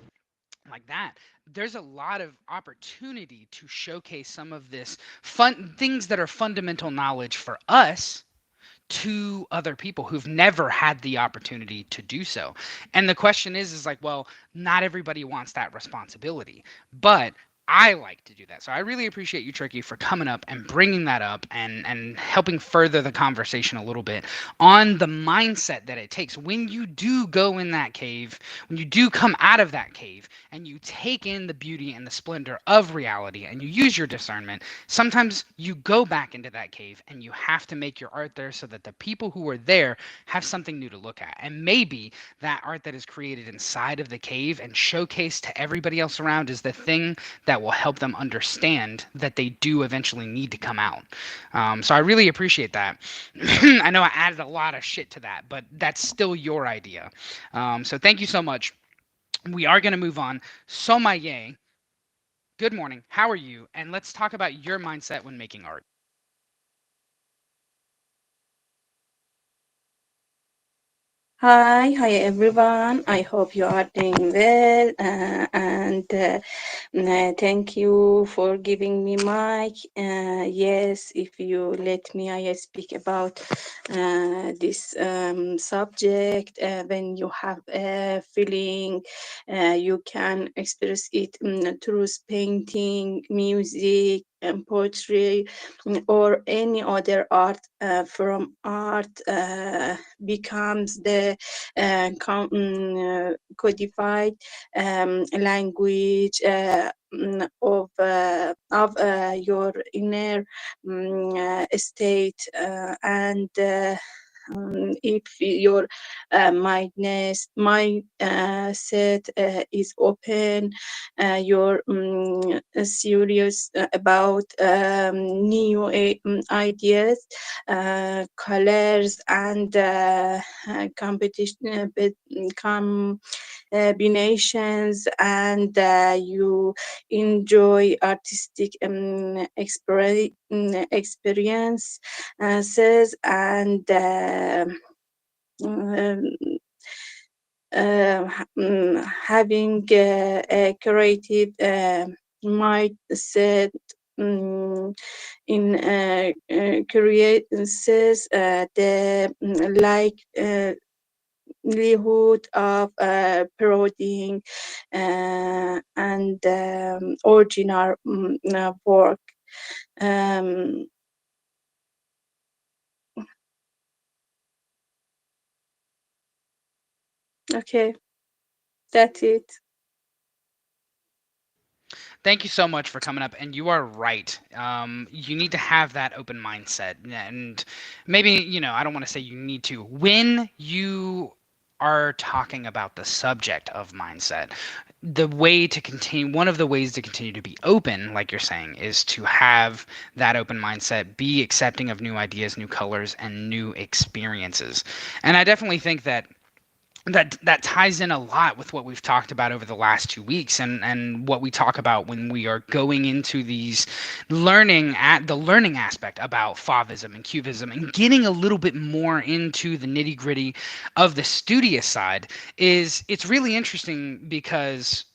like that, there's a lot of opportunity to showcase some of this fun things that are fundamental knowledge for us to other people who've never had the opportunity to do so. And the question is like, well, not everybody wants that responsibility, but I like to do that. So I really appreciate you, Tricky, for coming up and bringing that up, and helping further the conversation a little bit on the mindset that it takes when you do go in that cave, when you do come out of that cave and you take in the beauty and the splendor of reality and you use your discernment. Sometimes you go back into that cave and you have to make your art there so that the people who are there have something new to look at. And maybe that art that is created inside of the cave and showcased to everybody else around is the thing that will help them understand that they do eventually need to come out. So I really appreciate that. I know I added a lot of shit to that, but that's still your idea. So thank you so much. We are going to move on. Somaye, good morning. How are you? And let's talk about your mindset when making art. Hi everyone. I hope you are doing well, and thank you for giving me mic. Yes, if you let me, I speak about this subject. When you have a feeling, you can express it through painting, music, and poetry, or any other art. From art becomes the codified language of your inner state, and if your mind set is open, you're serious about new ideas, colors, and competition combinations, and you enjoy artistic experiences, and having a creative mindset in creates the likelihood of prodding and original work. Um, okay, that's it. Thank you so much for coming up. And you are right. You need to have that open mindset. And maybe, I don't want to say you need to. When you are talking about the subject of mindset, one of the ways to continue to be open, like you're saying, is to have that open mindset, be accepting of new ideas, new colors, and new experiences. And I definitely think that that ties in a lot with what we've talked about over the last 2 weeks, and what we talk about when we are going into these learning aspect about Fauvism and Cubism, and getting a little bit more into the nitty gritty of the studious side. It's really interesting because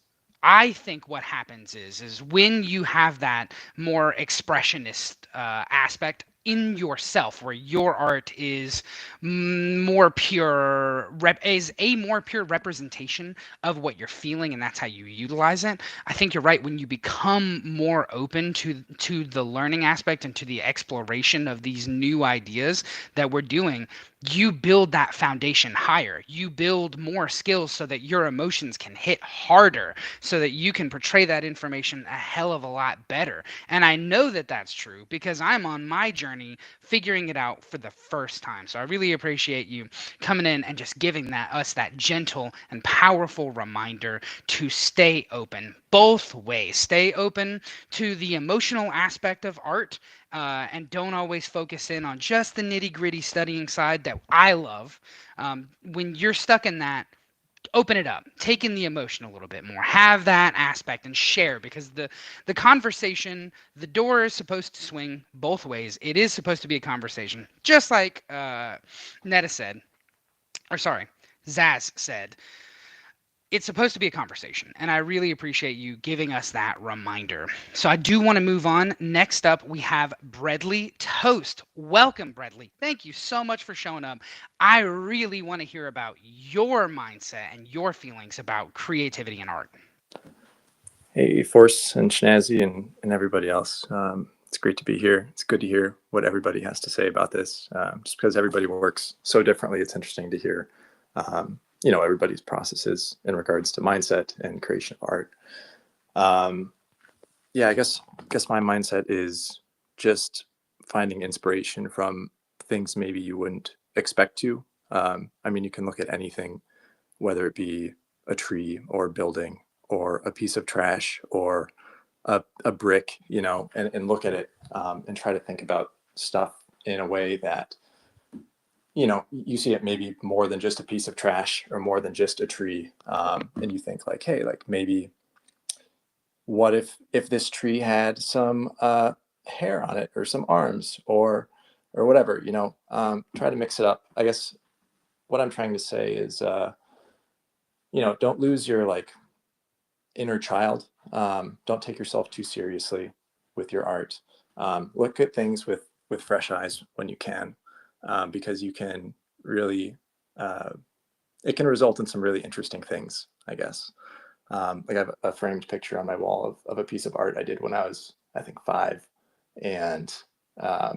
I think what happens is when you have that more expressionist aspect in yourself, where your art is more pure, is a more pure representation of what you're feeling, and that's how you utilize it. I think you're right. When you become more open to the learning aspect and to the exploration of these new ideas that we're doing, you build that foundation higher. You build more skills so that your emotions can hit harder, so that you can portray that information a hell of a lot better. And I know that that's true because I'm on my journey figuring it out for the first time. So I really appreciate you coming in and just giving us that gentle and powerful reminder to stay open both ways. Stay open to the emotional aspect of art, and don't always focus in on just the nitty gritty studying side that I love. When you're stuck in that, open it up, take in the emotion a little bit more, have that aspect and share, because the conversation, the door is supposed to swing both ways. It is supposed to be a conversation, just like Netta said, or sorry, Zaz said. It's supposed to be a conversation, and I really appreciate you giving us that reminder. So I do want to move on. Next up, we have Bredley Toast. Welcome, Bredley. Thank you so much for showing up. I really want to hear about your mindset and your feelings about creativity and art. Hey, Force and Schnazzy and everybody else. It's great to be here. It's good to hear what everybody has to say about this. Just because everybody works so differently, it's interesting to hear everybody's processes in regards to mindset and creation of art. I guess my mindset is just finding inspiration from things maybe you wouldn't expect to. You can look at anything, whether it be a tree or a building or a piece of trash or a brick, and look at it and try to think about stuff in a way that you see it maybe more than just a piece of trash or more than just a tree. And you think like, hey, like maybe what if this tree had some hair on it or some arms or whatever, try to mix it up. I guess what I'm trying to say is, don't lose your like inner child. Don't take yourself too seriously with your art. Look at things with fresh eyes when you can. Because you can really, it can result in some really interesting things, I guess. I have a framed picture on my wall of a piece of art I did when I was, I think, 5. And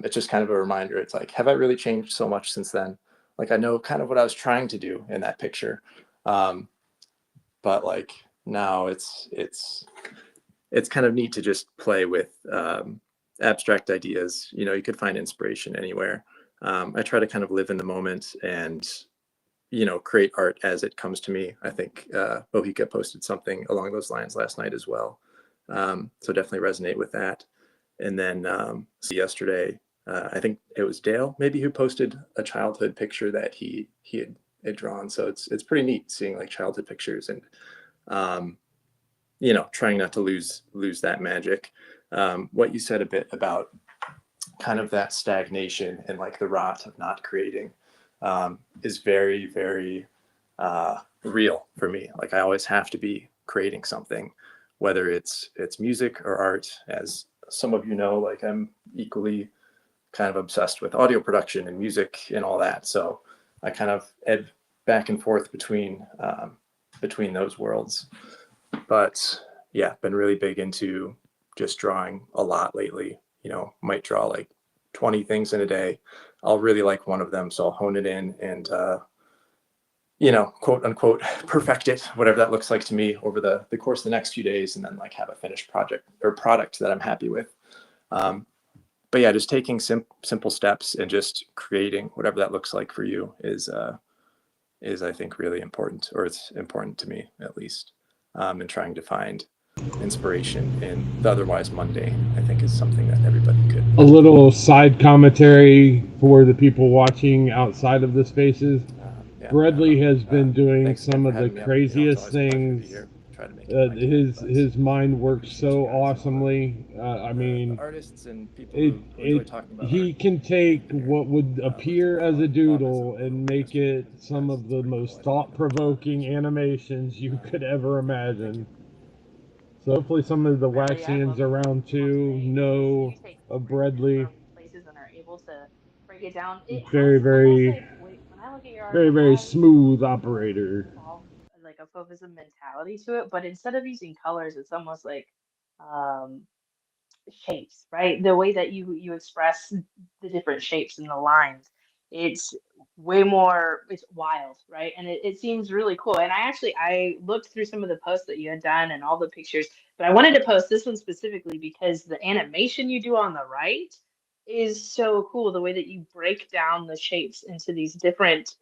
it's just kind of a reminder. It's like, have I really changed so much since then? Like, I know kind of what I was trying to do in that picture. But like now it's kind of neat to just play with abstract ideas. You could find inspiration anywhere. I try to kind of live in the moment and, create art as it comes to me. I think Mohika posted something along those lines last night as well. So definitely resonate with that. And then yesterday, I think it was Dale maybe who posted a childhood picture that he had drawn. So it's pretty neat seeing like childhood pictures and, trying not to lose that magic. What you said a bit about kind of that stagnation and like the rot of not creating is very, very real for me. Like I always have to be creating something, whether it's music or art. As some of you know, like I'm equally kind of obsessed with audio production and music and all that. So I kind of ebb back and forth between those worlds. But yeah, been really big into just drawing a lot lately. Might draw like 20 things in a day. I'll really like one of them, so I'll hone it in and, quote unquote, perfect it, whatever that looks like to me over the course of the next few days, and then like have a finished project or product that I'm happy with. But yeah, just taking simple steps and just creating whatever that looks like for you is I think really important, or it's important to me at least, and trying to find inspiration in the otherwise mundane, I think, is something that everybody could. A little side commentary for the people watching outside of the spaces. Yeah, Bradley has been doing thanks again some for of the having me up. You know, it's craziest always a pleasure to be things. here. Try to make it my His mind works appreciate so you guys and all the awesomely. I mean, artists and people who enjoy talking about he art. can take what would Look appear forward as to a a lot of doodle and make it some of the most thought-provoking animations you could ever imagine. So hopefully some of the Bradley, I Waxians love what you around came up too today because know you take of different Bradley. places and are able to break it down. It Very, has almost very, like when I look at your art, very, it very has smooth almost like a operator. like a Fauvism mentality to it, but instead of using colors, it's almost like um shapes, right? The way that you express the different shapes and the lines, it's way more, it's wild, right? And it seems really cool. And I looked through some of the posts that you had done and all the pictures, but I wanted to post this one specifically because the animation you do on the right is so cool. The way that you break down the shapes into these different,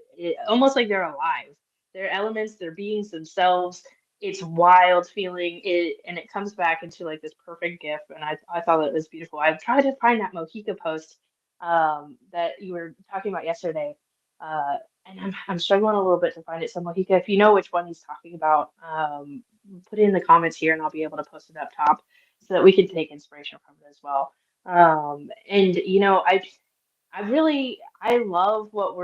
almost like they're alive. They're elements, they're beings themselves. It's wild feeling it, and it comes back into like this perfect gif, and I thought it was beautiful. I've tried to find that Mohica post that you were talking about yesterday, uh, and I'm struggling a little bit to find it. So Mohica, if you know which one he's talking about, put it in the comments here, and I'll be able to post it up top so that we can take inspiration from it as well. And you know, I love what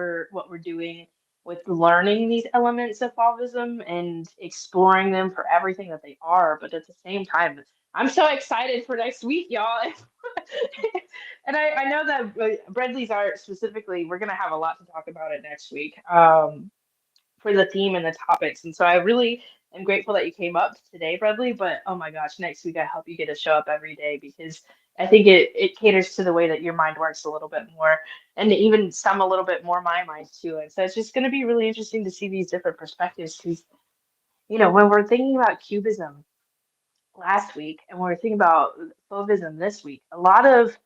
we're doing with learning these elements of Fauvism and exploring them for everything that they are. But at the same time, I'm so excited for next week, y'all. And I know that Bradley's art specifically, we're gonna have a lot to talk about it next week. For the theme and the topics. And so I really am grateful that you came up today, Bradley. But oh my gosh, next week I hope you get to show up every day because I think it caters to the way that your mind works a little bit more and even some a little bit more my mind too. And so it's just going to be really interesting to see these different perspectives because, you know, when we're thinking about cubism last week and when we're thinking about Fauvism this week, a lot of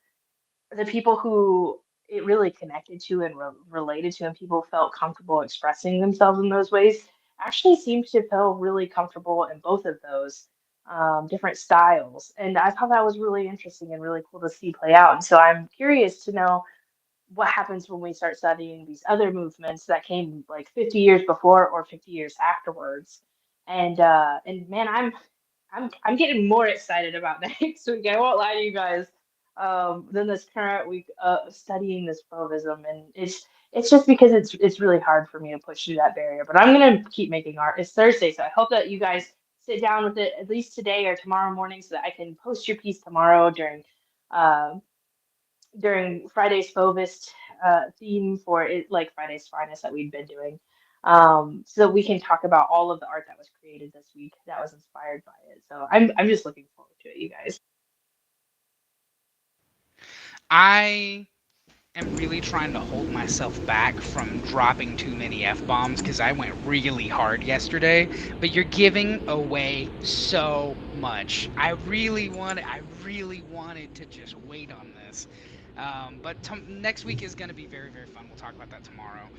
the people who it really connected to and related to and people felt comfortable expressing themselves in those ways actually seemed to feel really comfortable in both of those different styles. And I thought that was really interesting and really cool to see play out. And so I'm curious to know what happens when we start studying these other movements that came like 50 years before or 50 years afterwards. And man, I'm getting more excited about next week. I won't lie to you guys. Than this current week studying this Fauvism, and it's just because it's really hard for me to push through that barrier. But I'm gonna keep making art. It's Thursday, so I hope that you guys sit down with it at least today or tomorrow morning, so that I can post your piece tomorrow uh, during Friday's Fauvist theme for it, like Friday's Finest that we've been doing. So we can talk about all of the art that was created this week that was inspired by it. So I'm just looking forward to it, you guys. I am really trying to hold myself back from dropping too many F-bombs because I went really hard yesterday, but you're giving away so much. I really wanted to just wait on this. But next week is going to be very, very fun. We'll talk about that tomorrow.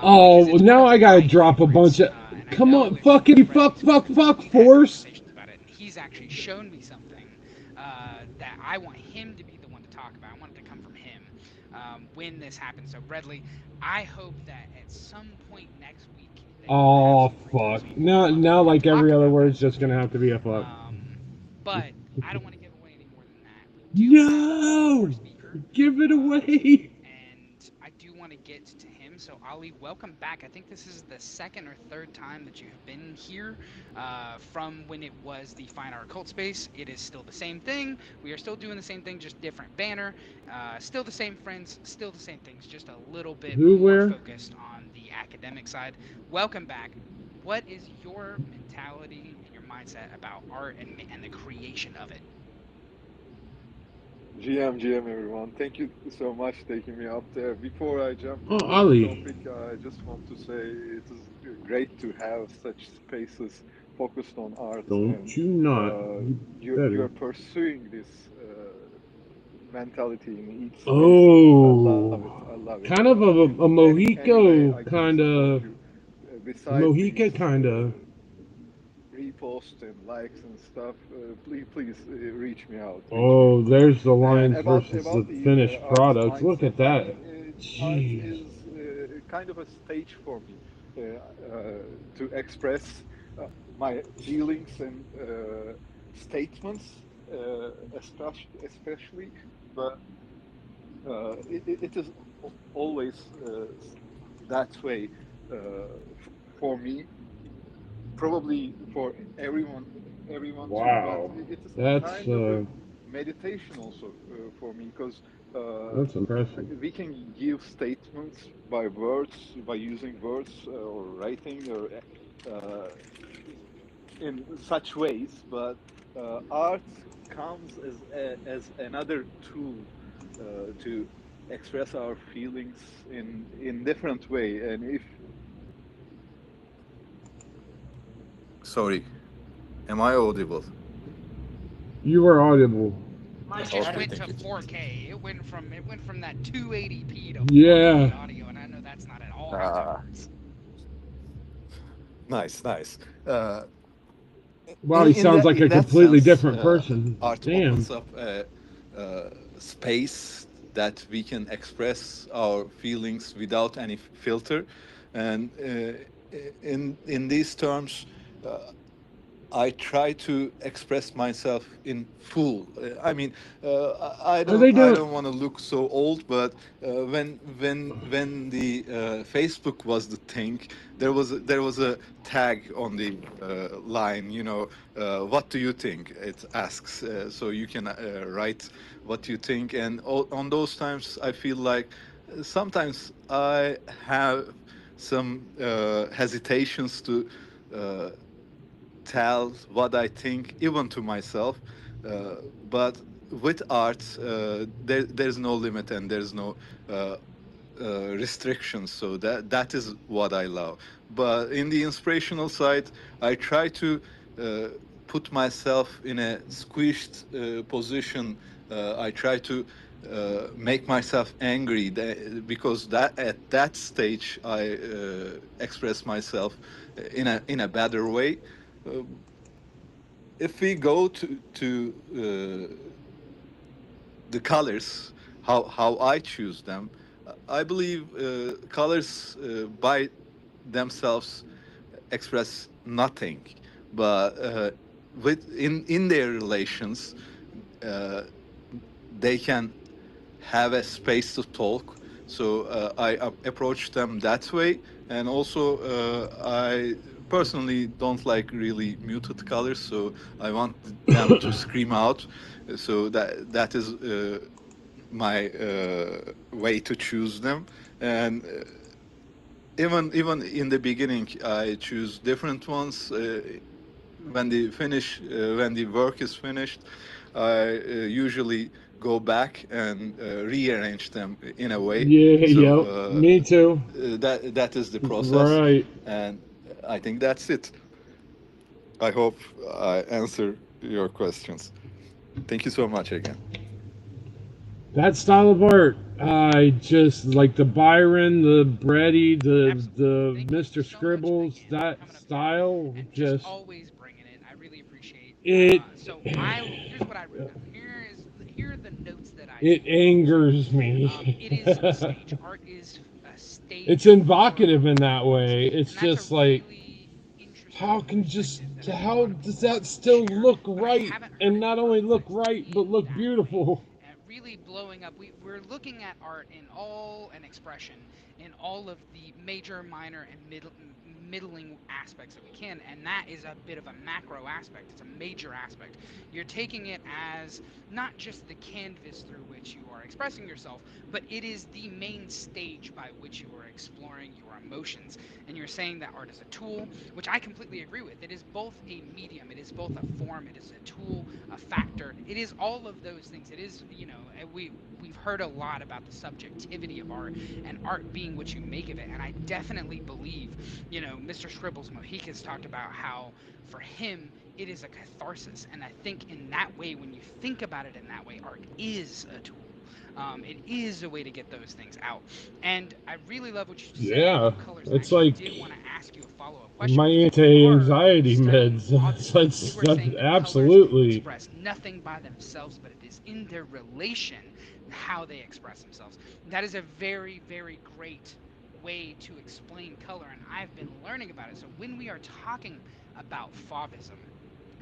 Oh, Because it's one now of I gotta my drop a bunch favorites, of. and I Come know on, it's fuckity fuck, Bradley's fuck, favorite because fuck, we've had force. conversations about it, and he's actually shown me something that I want him to be the one to talk about. I want it to come from him when this happens. So, Bradley, I hope that at some point next week that you have Oh some free time so fuck! you can Now, come up here and like talk every other about that word's just subject. gonna have to be a fuck. But I don't want to give away any more than that. We do have one more No, speaker, give it away. and I do want to get to him. So, Ali, welcome back. I think this is the second or third time that you have been here from when it was the Fine Art Cult Space. It is still the same thing. We are still doing the same thing, just different banner. Still the same friends, still the same things, just a little bit Who, more where? focused on the academic side. Welcome back. What is your mentality and your mindset about art and the creation of it? GM, everyone. Thank you so much taking me up there. Before I jump Oh, into the Ali. topic, I just want to say it is great to have such spaces focused on art, and Don't you not? uh, You you're better. pursuing this mentality in each space. I love it. Oh, I love it. kind of a Any way Mohico I can kind support of. you, besides these Mohica kind of. reposts and likes and stuff, please reach me out. Reach me Oh, out. there's the And lines versus the about the finished artist products. Look mindset, at I that. mean, art Jeez. is kind of a stage for me. to express my feelings and statements, especially, but it is always that way for me. Probably for everyone too. But Wow. it is That's kind of a meditation also for me, because that's impressive. we can give statements by words, by using words or writing or uh, in such ways, but art comes as another tool to express our feelings in different way. And if Sorry, am I audible? You were audible. It Much just Okay, better. went thank to you. 4K. It went from that 280p to 4K Yeah. audio, and I know that's not at all how that Uh, works. nice, nice. Uh, Wow, he sounds like in a that completely sense, different person. art Damn. opens up a, space that we can express our feelings without any filter, and in these terms, I try to express myself in full. I mean, Are they I doing? don't want to look so old, but when the Facebook was the thing, there was a tag on the line. You know, what do you think? It asks, so you can write what you think, and on those times, I feel like sometimes I have some hesitations to. Tell what I think, even to myself. Uh, but with art, there's no limit and there's no uh, restrictions. So that is what I love. But in the inspirational side, I try to uh, put myself in a squished position. I try to make myself angry because that at that stage I express myself in a better way. Uh, if we go to the colors, how I choose them, I believe colors by themselves express nothing, but with in their relations, uh, they can have a space to talk. So I approach them that way, and also I personally don't like really muted colors, so I want them to scream out. So that is my way to choose them, and even in the beginning, I choose different ones. When the work is finished, I usually go back and rearrange them in a way. Yeah. So Yep. Me too. that is the process, Right. and I think that's it. I hope I answer your questions. Thank you so much again. That style of art, I just like the Byron, the Brady, the Absolutely. Thank you Mr. so much Scribbles. again for That coming up here style, and just just always bringing it. I really appreciate. it. Here's what I wrote down. Here are the notes that I It took. So, angers it is a me. stage. Art is a It's stage for invocative in that emotions, way. It's and that's a just like, really interesting how can just perspective that I think a how lot of does people that don't still share. look But I right? haven't heard And it not only look verbalized right, but in look that way. beautiful. Really blowing up. We're looking at art in all an expression in all of the major, minor, and middling aspects that we can, and that is a bit of a macro aspect. It's a major aspect. You're taking it as not just the canvas through which you are expressing yourself, but it is the main stage by which you are exploring your emotions. And you're saying that art is a tool, which I completely agree with. It is both a medium, it is both a form, it is a tool, a factor. It is all of those things. It is, we've heard a lot about the subjectivity of art and art being what you make of it. And I definitely believe, Mr. Scribbles Mohicas talked about how for him it is a catharsis. And I think in that way, when you think about it in that way, art is a tool. It is a way to get those things out. And I really love what you said Yeah, about colors. And I it's actually like did want to ask you a follow-up question my because you are anti-anxiety studying meds. autism. And you were That's saying that colors absolutely. express nothing by themselves, but it is in their relation how they express themselves. That is a very, very great way to explain color, and I've been learning about it. So when we are talking about fauvism,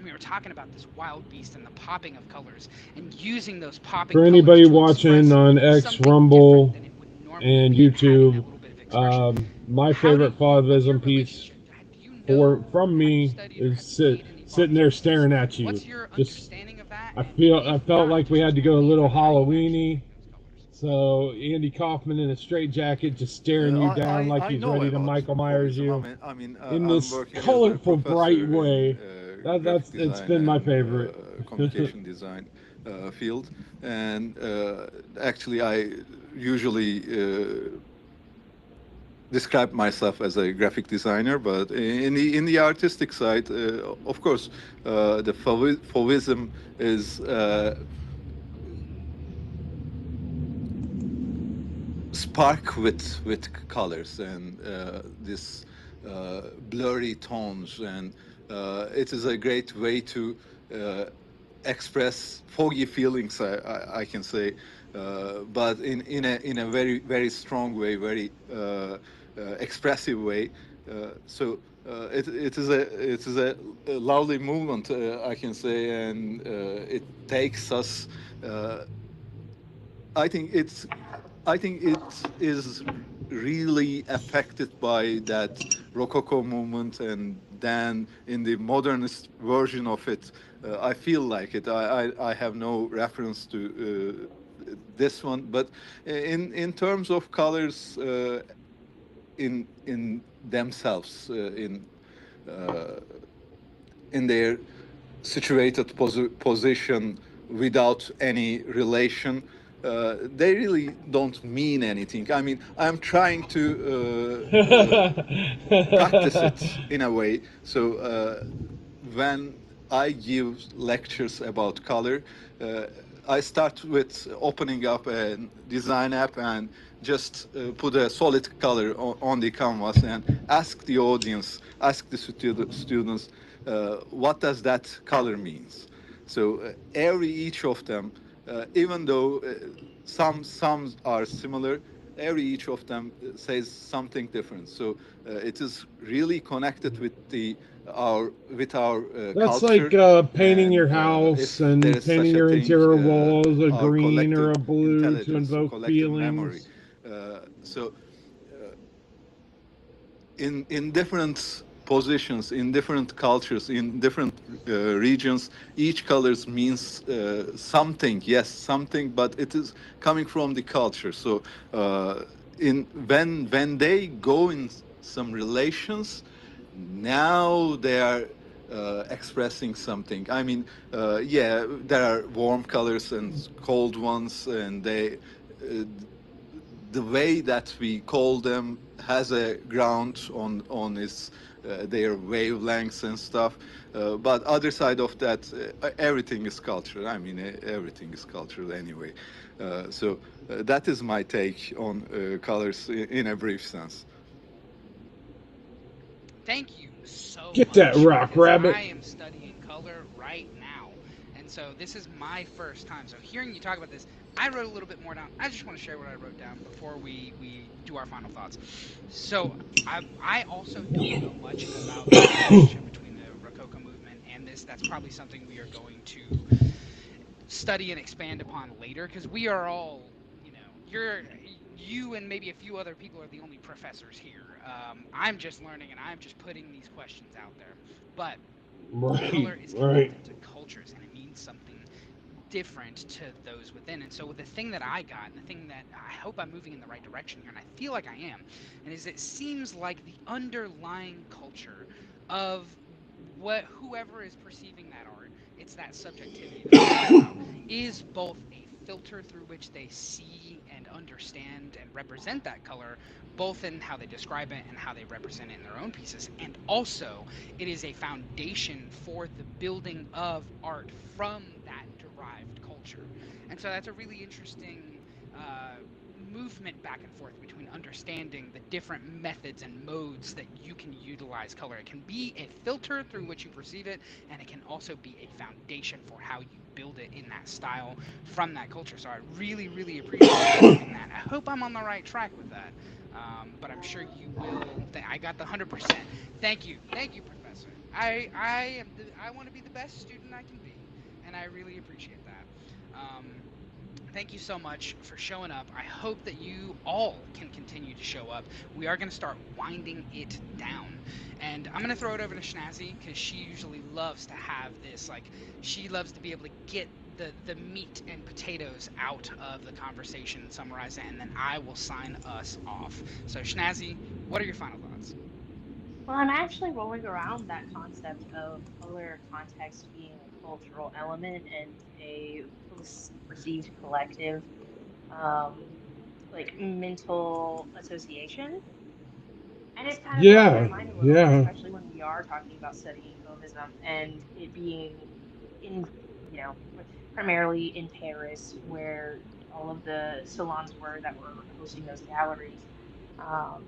we were talking about this wild beast and the popping of colors and using those popping For colors anybody to watching express on X something Rumble different than it would normally and be, and having YouTube, that little bit of expression. my How do favorite you, what's your fauvism piece relationship? Do you know, from have you me studied or is have you made any sitting fauvism there pieces? staring at you. What's your Just understanding of that? I And if felt not, like we just had to tell go a me little about how you actually Halloweeny. make those colors. So Andy Kaufman in a straitjacket, just staring you down like I he's know ready to about Michael Myers Fauvism. you in I'm this working as a colorful, bright professor in way. graphic It's design been my and favorite. communication design field, and actually, I usually describe myself as a graphic designer, but in the artistic side, of course, the Fauvism is spark with colors and this blurry tones, and it is a great way to uh, express foggy feelings, I can say, but in a very strong way, very expressive way. It is a lovely movement, I can say, and it takes us. Uh, I think it's I think it is really affected by that Rococo movement, and then in the modernist version of it, I feel like it. I have no reference to this one, but in terms of colors, in themselves, uh, in their situated position without any relation, they really don't mean anything. I mean, I'm trying to practice it in a way. So when I give lectures about color, uh, I start with opening up a design app and just put a solid color on the canvas and ask the audience, ask the students, what does that color means. So every each of them, even though some are similar, every each of them says something different. So it is really connected with our That's like culture, painting your and house if there and is such painting a your thing, interior walls a our green or collective a blue to intelligence, invoke collective memory. feelings. So in different positions, in different cultures, in different regions, each colors means something. Yes, something, but it is coming from the culture. So in when they go in some relations, now they are expressing something. I mean, yeah, there are warm colors and cold ones, and uh, the way that we call them has a ground on its their wavelengths and stuff. But other side of that, everything is culture. I mean, everything is cultural anyway. That is my take on colors in a brief sense. Thank you so Get that much, rock because rabbit. I am studying color right now. And so this is my first time. So hearing you talk about this, I wrote a little bit more down. I just want to share what I wrote down before we do our final thoughts. So I also don't know much about the relationship between the Rococo movement and this. That's probably something we are going to study and expand upon later, because we are all, you and maybe a few other people are the only professors here. I'm just learning and I'm just putting these questions out there. But Right, color is right. connected to cultures and it means something different to those within. And so the thing that I got, and the thing that I hope I'm moving in the right direction here, and I feel like I am, and is it seems like the underlying culture of what whoever is perceiving that art, it's that subjectivity that I talk about, is both a filter through which they see and understand and represent that color, both in how they describe it and how they represent it in their own pieces, and also it is a foundation for the building of art from that derived culture. And so that's a really interesting movement back and forth between understanding the different methods and modes that you can utilize color. It can be a filter through which you perceive it, and it can also be a foundation for how you build it in that style from that culture. So I really, really appreciate you doing that. I hope I'm on the right track with that. But I'm sure you will. I got the 100%. Thank you, Professor. I want to be the best student I can be, and I really appreciate that. Thank you so much for showing up. I hope that you all can continue to show up. We are going to start winding it down. And I'm going to throw it over to Schnazzy because she usually loves to have this, like, she loves to be able to get the meat and potatoes out of the conversation and summarize it, and then I will sign us off. So, Schnazzy, what are your final thoughts? Well, I'm actually rolling around that concept of color context being a cultural element and a perceived collective, um, like mental association. And it's kind of blowing my Yeah, mind a little bit, yeah. especially when we are talking about studying Fauvism and it being in, primarily in Paris, where all of the salons were that were hosting those galleries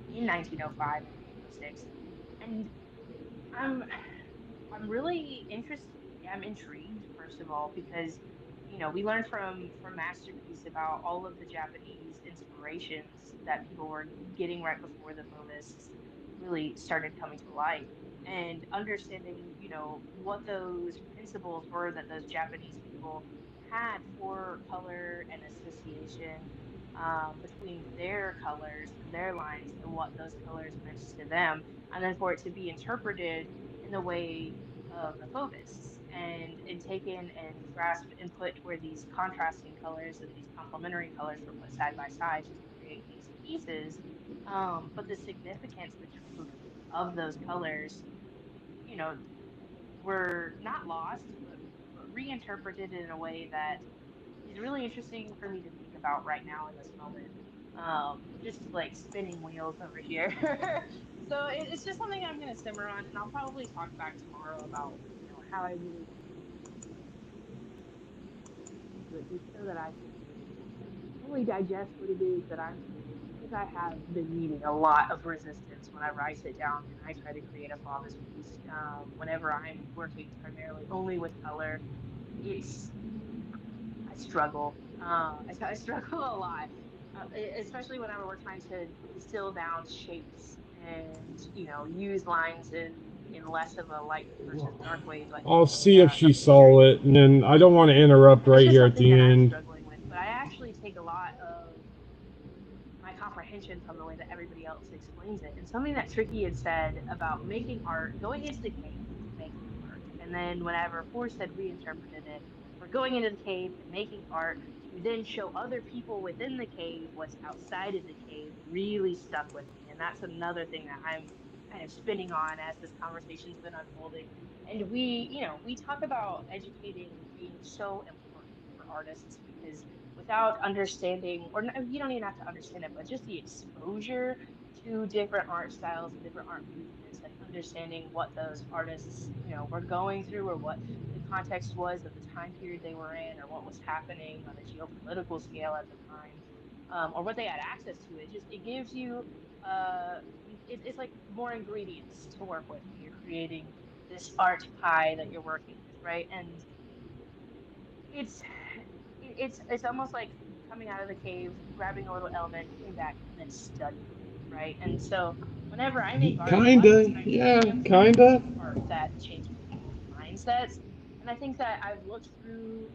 in 1905 and 1906. And I'm I'm really interested. I'm intrigued, first of all, because we learned from Masterpiece about all of the Japanese inspirations that people were getting right before the Fauvists really started coming to light, and understanding, what those principles were that those Japanese people had for color and association, between their colors and their lines and what those colors meant to them, and then for it to be interpreted in the way of the Fauvists, and taken and grasped and put where these contrasting colors and these complementary colors were put side by side to create these pieces. But the significance of those colors, you know, were not lost, but reinterpreted in a way that is really interesting for me to think about right now in this moment. Just like spinning wheels over here. So it's just something I'm gonna simmer on, and I'll probably talk back tomorrow about how I really do it, just so that I can fully digest what it is that I'm seeing, because I have been meeting a lot of resistance when I sit down and I try to create a flawless piece. Whenever I'm working primarily only with color, it's I struggle. I struggle a lot, especially whenever we're trying to distill down shapes and use lines in less of a light versus dark way. But I'll see if a she picture, saw it, and then I don't want to interrupt that's right just here at something the that I'm end. struggling with. But I actually take a lot of my comprehension from the way that everybody else explains it. And something that Tricky had said about making art, going into the cave and making art. And then whenever Forrest had reinterpreted it, we're going into the cave and making art to then show other people within the cave what's outside of the cave really stuck with me. And that's another thing that I'm kind of spinning on as this conversation's been unfolding. And we talk about educating being so important for artists, because without understanding, or you don't even have to understand it, but just the exposure to different art styles and different art movements, and understanding what those artists, were going through, or what the context was of the time period they were in, or what was happening on a geopolitical scale at the time, or what they had access to. It gives you it's like more ingredients to work with when you're creating this art pie that you're working with, right? And it's it's almost like coming out of the cave, grabbing a little element, coming back, and then studying it, right? And so whenever I make art, a lot of the Kinda, times it yeah, is kinda. art that changes people's mindsets. And I think that I've looked through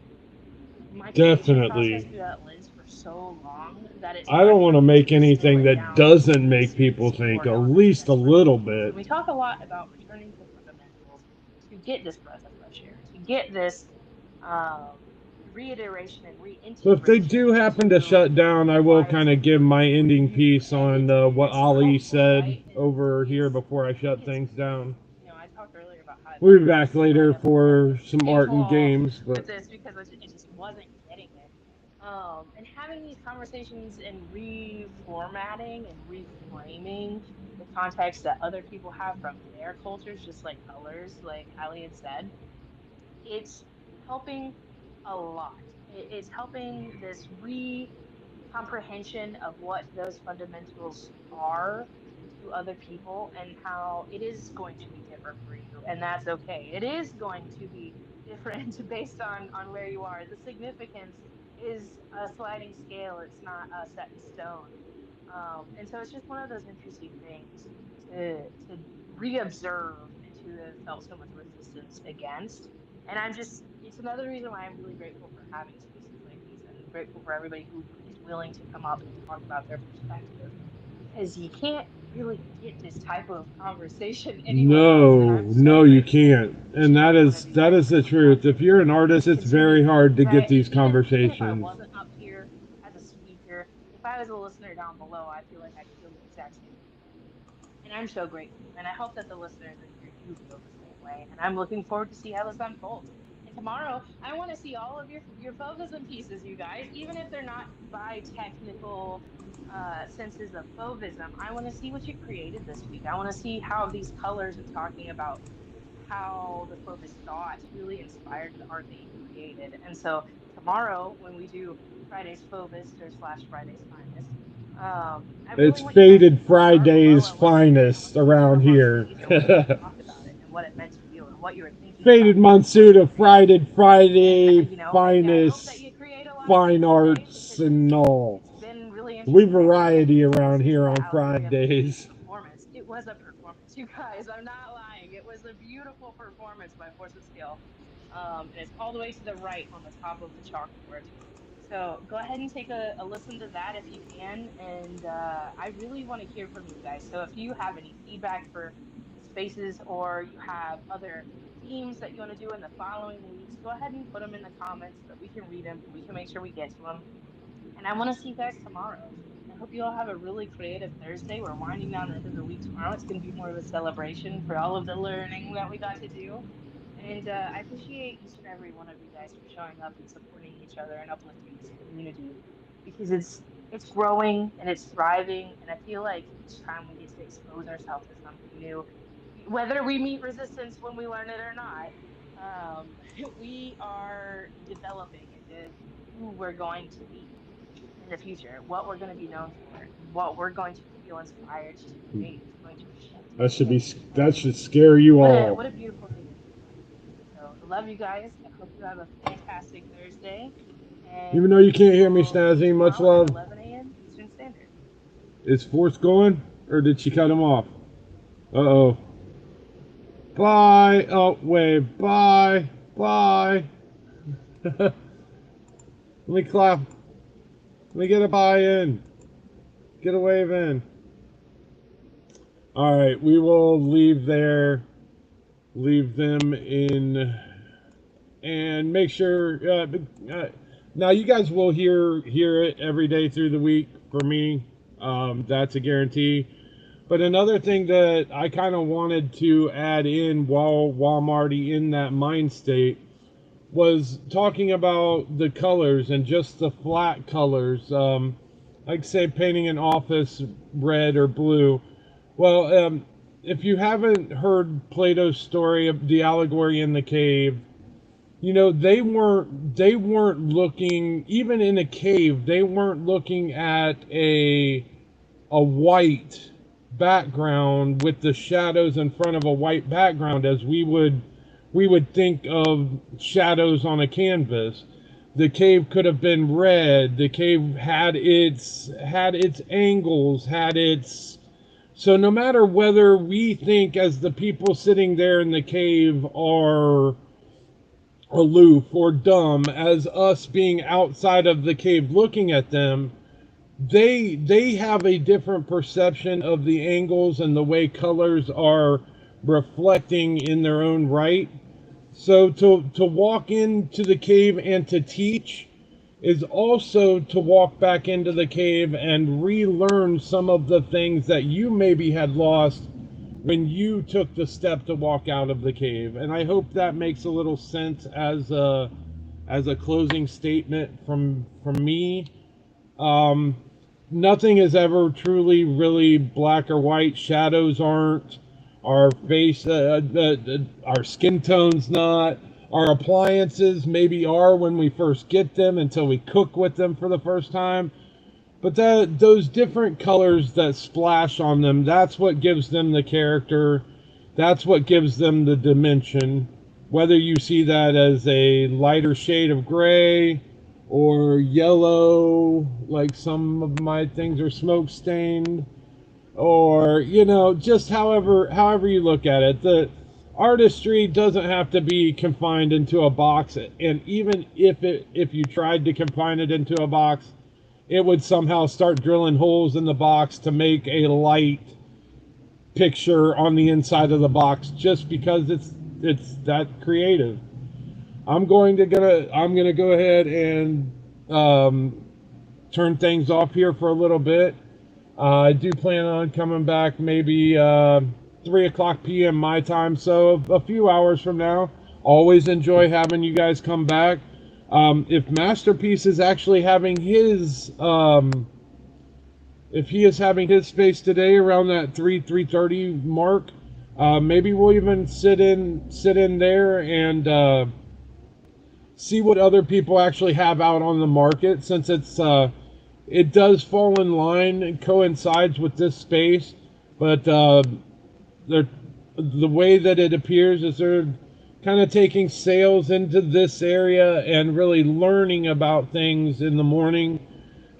my creation process Definitely. through that lens for so long that it's I hard don't for want to me to make distill anything it that down into doesn't make people these think core at elements least a that are little fundamentals. bit. And we talk a lot about returning to fundamentals to get this breath of fresh air, to get this um, reiteration and So if they reintegration do happen to to shut down, I will why kind it's of give important my for ending you, piece and on what it's Ali helpful, said right? And over here it's before I I think shut it's things down. I talked earlier about how I We'll felt be like I back was kind later of at for the some cave art and wall games, with but this, because I just wasn't getting it. And having these conversations and reformatting and reframing the context that other people have from their cultures, just like colors, like Ali had said, it's helping a lot. It's helping this comprehension of what those fundamentals are to other people and how it is going to be different for you, and that's okay. It is going to be different based on where you are. The significance is a sliding scale. It's not set in stone. And so it's just one of those interesting things to reobserve and to have felt so much resistance against. And it's another reason why I'm really grateful for having spaces like these and grateful for everybody who is willing to come up and talk about their perspective. Because you can't really get this type of conversation anywhere else. And I'm so No, you grateful can't. for each And and every one of you that guys is the coming up truth. If you're an artist, and it's very continuing, hard to get right? these Even if I conversations. wasn't up here as a speaker, if I was a listener down below, I feel like I'd feel the exact same way. And I'm so grateful. And I hope that the listeners in here do feel the same way. And I'm looking forward to see how this unfolds. And tomorrow, I want to see all of your Fauvism pieces, you guys, even if they're not by technical senses of Fauvism. I want to see what you created this week. I want to see how these colors and talking about how the Fauvis thought really inspired the art that you created. And so tomorrow, when we do Friday's Fauvis or slash Friday's Finest, I It's really want you guys to Faded put a heart below Friday's and let me know how much finest you came around up on here. stage or what you thought about it and what it meant to you and what you were thinking about Faded as you were Monsuda creating. And Friday yeah, I hope that finest you create a lot of fine things today arts because and all. it's been really We interesting. And again, variety around listening to here that on Allegory of the Cave Fridays. performance, it was a performance, you guys. I'm not lying. It was a beautiful performance by Force of Scale. And it's all the way to the right on the top of the chalkboard. So go ahead and take a listen to that if you can. And I really want to hear from you guys. So if you have any feedback for the spaces or you have other themes that you want to do in the following weeks, go ahead and put them in the comments so that we can read them and we can make sure we get to them. And I want to see you guys tomorrow. I hope you all have a really creative Thursday. We're winding down the end of the week tomorrow. It's going to be more of a celebration for all of the learning that we got to do. And I appreciate each and every one of you guys for showing up and supporting each other and uplifting this community because it's growing and it's thriving. And I feel like each time we get to expose ourselves to something new, whether we meet resistance when we learn it or not, we are developing into who we're going to be in the future, what we're going to be known for, what we're going to feel inspired to create is going to shift and change. That And should scare you all. what a beautiful thing to be. So I love you guys. I hope you have a fantastic Thursday. Even And though you we can't hear me, will see you Snazzy, much tomorrow at love. 11 a.m. Eastern Standard. Is Force going? Or did she cut him off? Uh-oh. Bye. Oh, wait. Bye. Bye. Let me clap. Let me get a bye in. Get a wave in. Alright, we will leave there. Leave them in. And make sure... now, you guys will hear it every day through the week for me. That's a guarantee. But another thing that I kind of wanted to add in while I'm already in that mind state was talking about the colors and just the flat colors. Like say painting an office red or blue. Well, if you haven't heard Plato's story of the allegory in the cave, you know they weren't looking, even in a cave, they weren't looking at a white background with the shadows in front of a white background as we would think of shadows on a canvas. The cave could have been red. The cave had its angles, had its... So no matter whether we think as the people sitting there in the cave are aloof or dumb, as us being outside of the cave looking at them, they have a different perception of the angles and the way colors are reflecting in their own right. So to walk into the cave and to teach is also to walk back into the cave and relearn some of the things that you maybe had lost when you took the step to walk out of the cave. And I hope that makes a little sense as a closing statement from me. Nothing is ever truly really black or white. Shadows aren't. Our face, our skin tone's not. Our appliances maybe are when we first get them until we cook with them for the first time. But those different colors that splash on them, that's what gives them the character. That's what gives them the dimension. Whether you see that as a lighter shade of gray or yellow, like some of my things are smoke stained, or just however you look at it, the artistry doesn't have to be confined into a box. And even if you tried to confine it into a box, it would somehow start drilling holes in the box to make a light picture on the inside of the box, just because it's that creative. I'm gonna go ahead and turn things off here for a little bit. I do plan on coming back maybe 3:00 p.m. my time, so a few hours from now. Always enjoy having you guys come back. If Masterpiece is actually having his if he is having his space today around that 3:30 mark, maybe we'll even sit in there and see what other people actually have out on the market, since it does fall in line and coincides with this space. But the way that it appears is they're kind of taking sales into this area and really learning about things in the morning.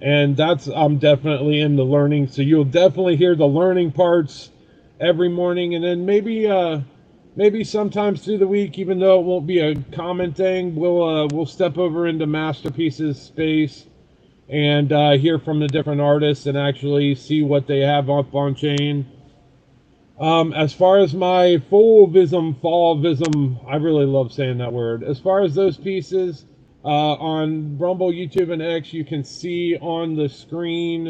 And I'm definitely into learning, so you'll definitely hear the learning parts every morning. And then maybe sometimes through the week, even though it won't be a common thing, we'll step over into Masterpiece's space and hear from the different artists and actually see what they have up on chain. As far as my fall vism, I really love saying that word. As far as those pieces, on Rumble, YouTube, and X, you can see on the screen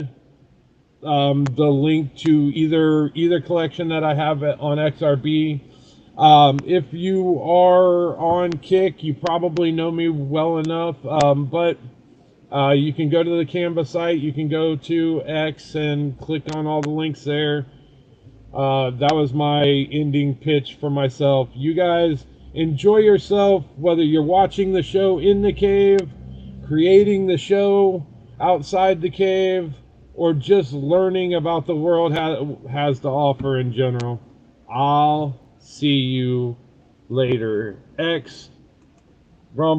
the link to either collection that I have on XRB. If you are on Kick, you probably know me well enough, but you can go to the Canva site, you can go to X and click on all the links there. That was my ending pitch for myself. You guys enjoy yourself, whether you're watching the show in the cave, creating the show outside the cave, or just learning about the world has to offer in general. I'll see you later. X, Rumble.